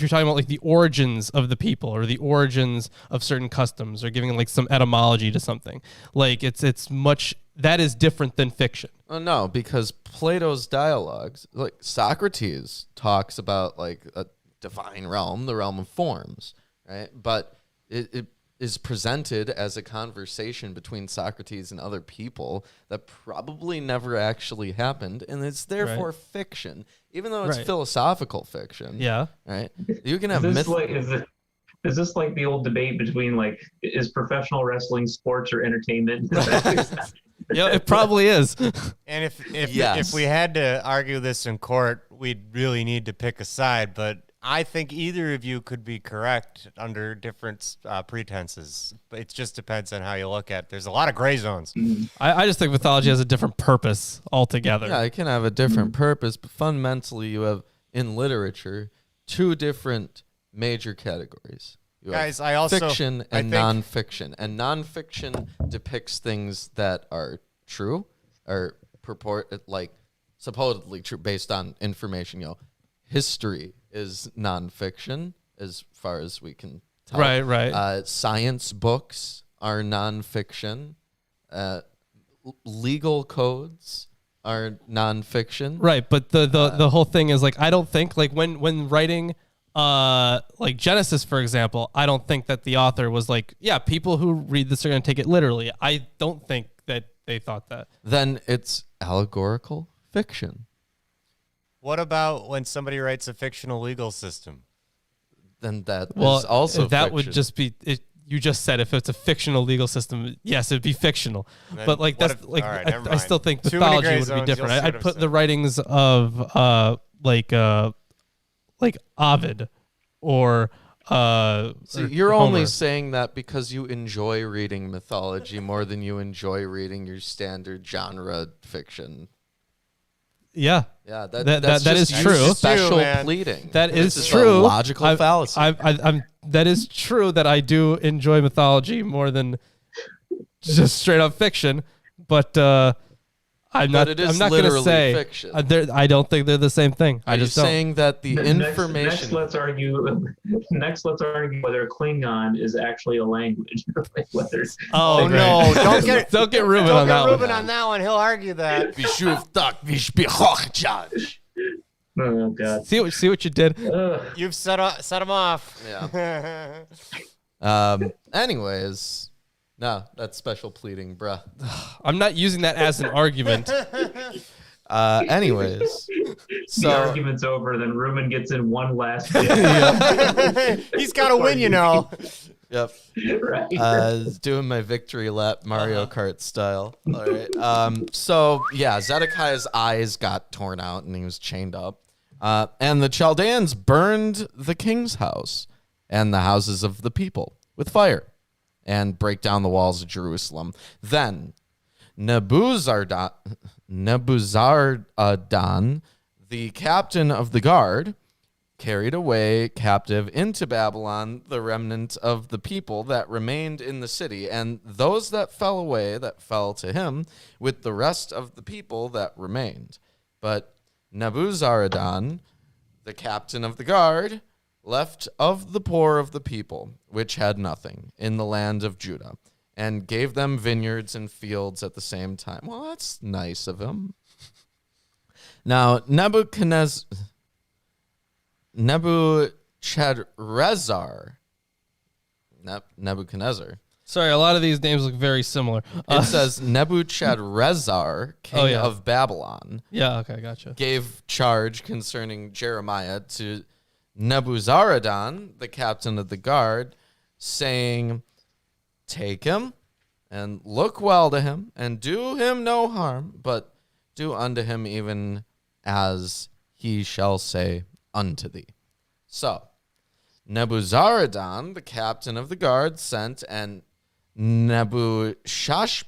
you're talking about like the origins of the people or the origins of certain customs or giving like some etymology to something, like it's much that is different than fiction. Oh no, because Plato's dialogues, like Socrates talks about like a divine realm, the realm of forms, right? But it is presented as a conversation between Socrates and other people that probably never actually happened, and it's therefore fiction, even though it's philosophical fiction. Yeah. Right? You can have Is this like the old debate between like, is professional wrestling sports or entertainment? Yeah, it probably is. And if we had to argue this in court, we'd really need to pick a side, but I think either of you could be correct under different pretenses. But it just depends on how you look at it. There's a lot of gray zones. I just think mythology has a different purpose altogether. Yeah, it can have a different purpose, but fundamentally you have, in literature, two different major categories. Guys, fiction and nonfiction. And nonfiction depicts things that are true or supposedly true based on information. History is nonfiction as far as we can tell. Right. Science books are nonfiction. Legal codes are nonfiction. Right, but the whole thing is like I don't think like when writing like Genesis, for example, I don't think that the author was like, yeah, people who read this are going to take it literally. I don't think that they thought that. Then it's allegorical fiction. What about when somebody writes a fictional legal system? Then that is also that fiction. would just be it. You just said if it's a fictional legal system, yes, it'd be fictional. But like that's like right, I still think Too many mythology gray would zones, be different. you'll see I'd what I'm put the saying. writings of like Ovid or So or you're only Homer. saying that because you enjoy reading mythology more than you enjoy reading your standard genre fiction. Yeah. Yeah, That that's is just true. Special man. pleading. That is This true. a logical fallacy. I'm that is true that I do enjoy mythology more than just straight up fiction, but I'm not it is I'm not going to literally say fiction. I don't think they're the same thing. Are I you just don't. saying that the information? Next, let's argue. Next, let's argue whether Klingon is actually a language. Whether Oh Oh no! Don't get Ruben don't on get that Ruben one. on that one. He'll argue that. oh god. See what you did. You've set him off. Yeah. Anyways, no, that's special pleading, bruh. I'm not using that as an argument. Anyways, The so argument's over. Then Ruben gets in one last bit. He's got to win, you know. yep. Right. Doing my victory lap Mario Kart style. All right. So yeah, Zedekiah's eyes got torn out and he was chained up. And the Chaldeans burned the king's house and the houses of the people with fire and break down the walls of Jerusalem. Then Nebuzaradan, the captain of the guard, carried away captive into Babylon the remnant of the people that remained in the city, and those that fell away that fell to him with the rest of the people that remained. But Nebuzaradan, the captain of the guard, left of the poor of the people, which had nothing, in the land of Judah, and gave them vineyards and fields at the same time. Well, that's nice of him. Now, Nebuchadnezzar, Sorry, a lot of these names look very similar. it says Nebuchadnezzar, king of Babylon, Yeah, okay, gotcha. gave charge concerning Jeremiah to Nebuzaradan, the captain of the guard, saying, take him and look well to him and do him no harm, but do unto him even as he shall say unto thee. So Nebuzaradan, the captain of the guard, sent, and Nebuchadnezzar,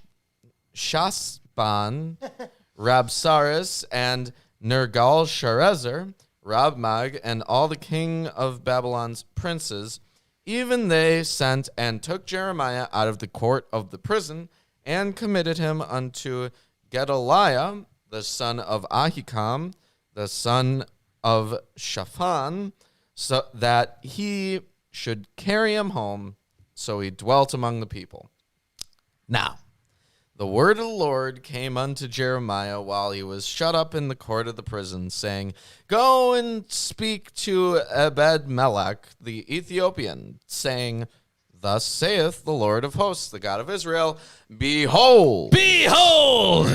Rabsaris, and Nergal-Sharezer, Rabmag, and all the king of Babylon's princes, even they sent and took Jeremiah out of the court of the prison and committed him unto Gedaliah, the son of Ahikam, the son of Shaphan, so that he should carry him home. So he dwelt among the people. Now, the word of the Lord came unto Jeremiah while he was shut up in the court of the prison, saying, go and speak to Ebed-Melech the Ethiopian, saying, thus saith the Lord of hosts, the God of Israel, Behold! Behold!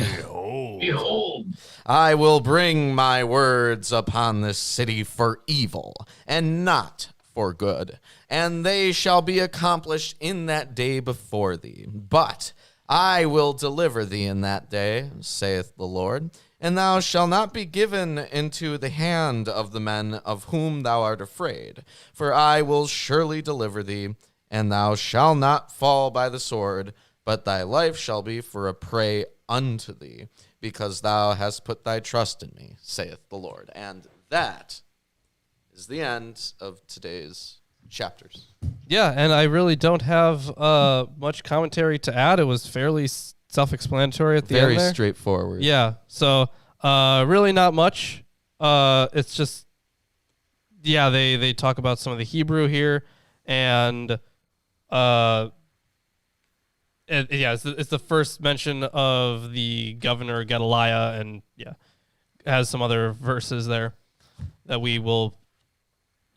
Behold. I will bring my words upon this city for evil, and not for good, and they shall be accomplished in that day before thee. But I will deliver thee in that day, saith the Lord, and thou shalt not be given into the hand of the men of whom thou art afraid. For I will surely deliver thee, and thou shalt not fall by the sword, but thy life shall be for a prey unto thee, because thou hast put thy trust in me, saith the Lord. And that is the end of today's chapters. Yeah, and I really don't have much commentary to add. It was fairly self-explanatory at the Very end there. straightforward. Yeah. So really not much. It's just, yeah, they talk about some of the Hebrew here, and it's the first mention of the governor Gedaliah, and yeah, has some other verses there that we've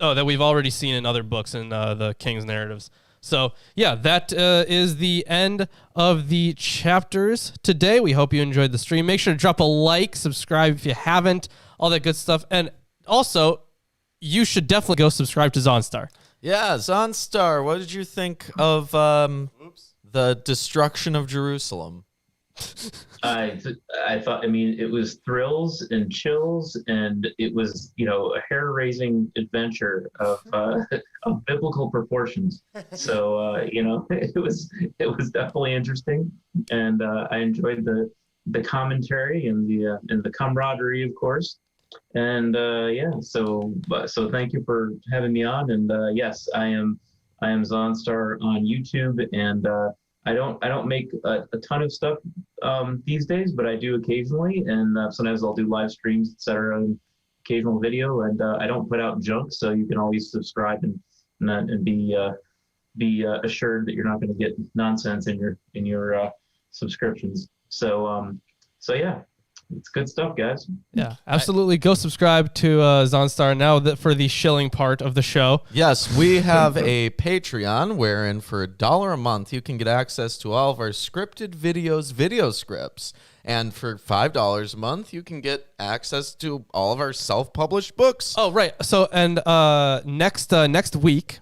already seen in other books in the King's narratives. So yeah, that is the end of the chapters today. We hope you enjoyed the stream. Make sure to drop a like, subscribe if you haven't, all that good stuff, and also you should definitely go subscribe to Zaunstar. Yeah, Zaunstar. What did you think of the destruction of Jerusalem? I thought, I mean, it was thrills and chills, and it was, a hair-raising adventure of biblical proportions. So, it was definitely interesting, and I enjoyed the commentary and the camaraderie, of course. And so thank you for having me on. And yes, I am Zaunstar on YouTube, and I don't make a ton of stuff these days, but I do occasionally, and sometimes I'll do live streams, etc., and occasional video. And I don't put out junk, so you can always subscribe and be assured that you're not going to get nonsense in your subscriptions. So yeah. It's good stuff, guys. Yeah, absolutely. Go subscribe to Zaunstar now for the shilling part of the show. Yes, we have a Patreon wherein for $1 a month you can get access to all of our scripted videos, video scripts. And for $5 a month you can get access to all of our self-published books. Oh, right. So, and next week,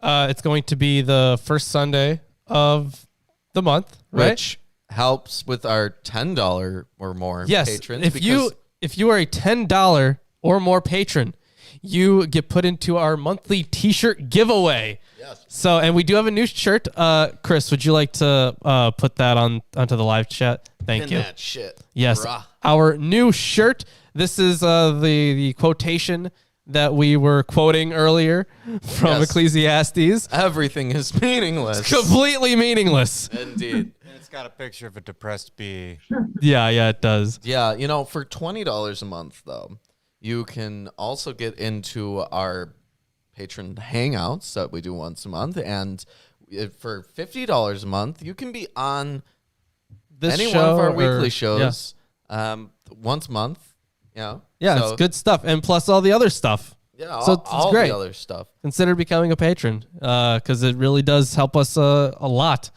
it's going to be the first Sunday of the month, right? Which helps with our $10 or more patrons. If you are a $10 or more patron, you get put into our monthly t-shirt giveaway. Yes. So, and we do have a new shirt. Chris, would you like to put that onto the live chat? Thank you. That shit. Yes. Bruh. Our new shirt. This is the quotation that we were quoting earlier from Ecclesiastes. Everything is meaninless. It's completely meaningless. Indeed. It's got a picture of a depressed bee. Yeah, it does. Yeah, for $20 a month, though, you can also get into our patron hangouts that we do once a month. And for $50 a month, you can be on any one of our weekly shows once a month. Yeah, it's good stuff. And plus all the other stuff. Yeah, so it's all great. The other stuff. Consider becoming a patron because it really does help us a lot.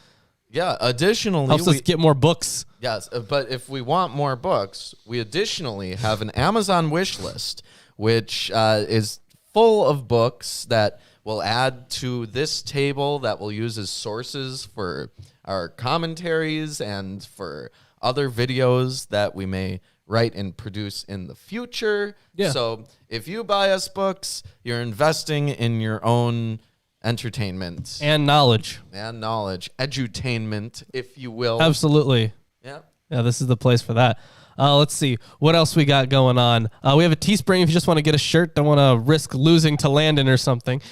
Yeah, additionally, helps us get more books. Yes, but if we want more books, we additionally have an Amazon wish list, which is full of books that we'll add to this table that we'll use as sources for our commentaries and for other videos that we may write and produce in the future. Yeah. So if you buy us books, you're investing in your own entertainment and knowledge, edutainment, if you will. Absolutely. Yeah, this is the place for that. Let's see what else we got going on. We have a Teespring if you just want to get a shirt, don't want to risk losing to Landon or something.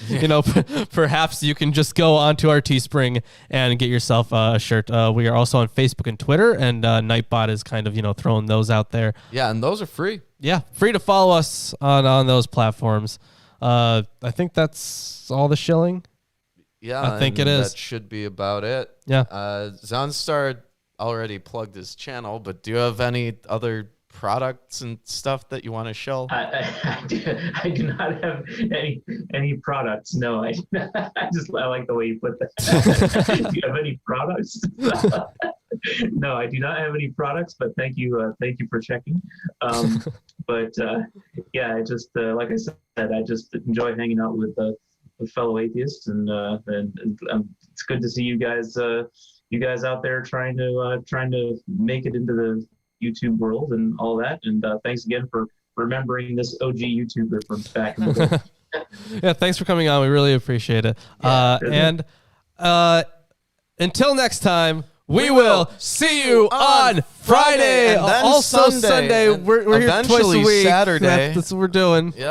Perhaps you can just go onto our Teespring and get yourself a shirt. We are also on Facebook and Twitter, and Nightbot is kind of throwing those out there. Yeah, and those are free. Yeah, free to follow us on those platforms. I think that's all the shilling. Yeah, I think it is. That should be about it. Yeah. Zaunstar already plugged his channel, but do you have any other products and stuff that you want to show? I do not have any products. No, I like the way you put that. Do you have any products? No, I do not have any products, but thank you for checking. But I just like I said, I just enjoy hanging out with fellow atheists, and it's good to see you guys out there trying to make it into the YouTube world and all that. And thanks again for remembering this OG YouTuber from back in the day. Yeah, thanks for coming on. We really appreciate it. And until next time, we will see you on Friday. And then also Sunday. We're here twice a week. Saturday. That's what we're doing. Yep.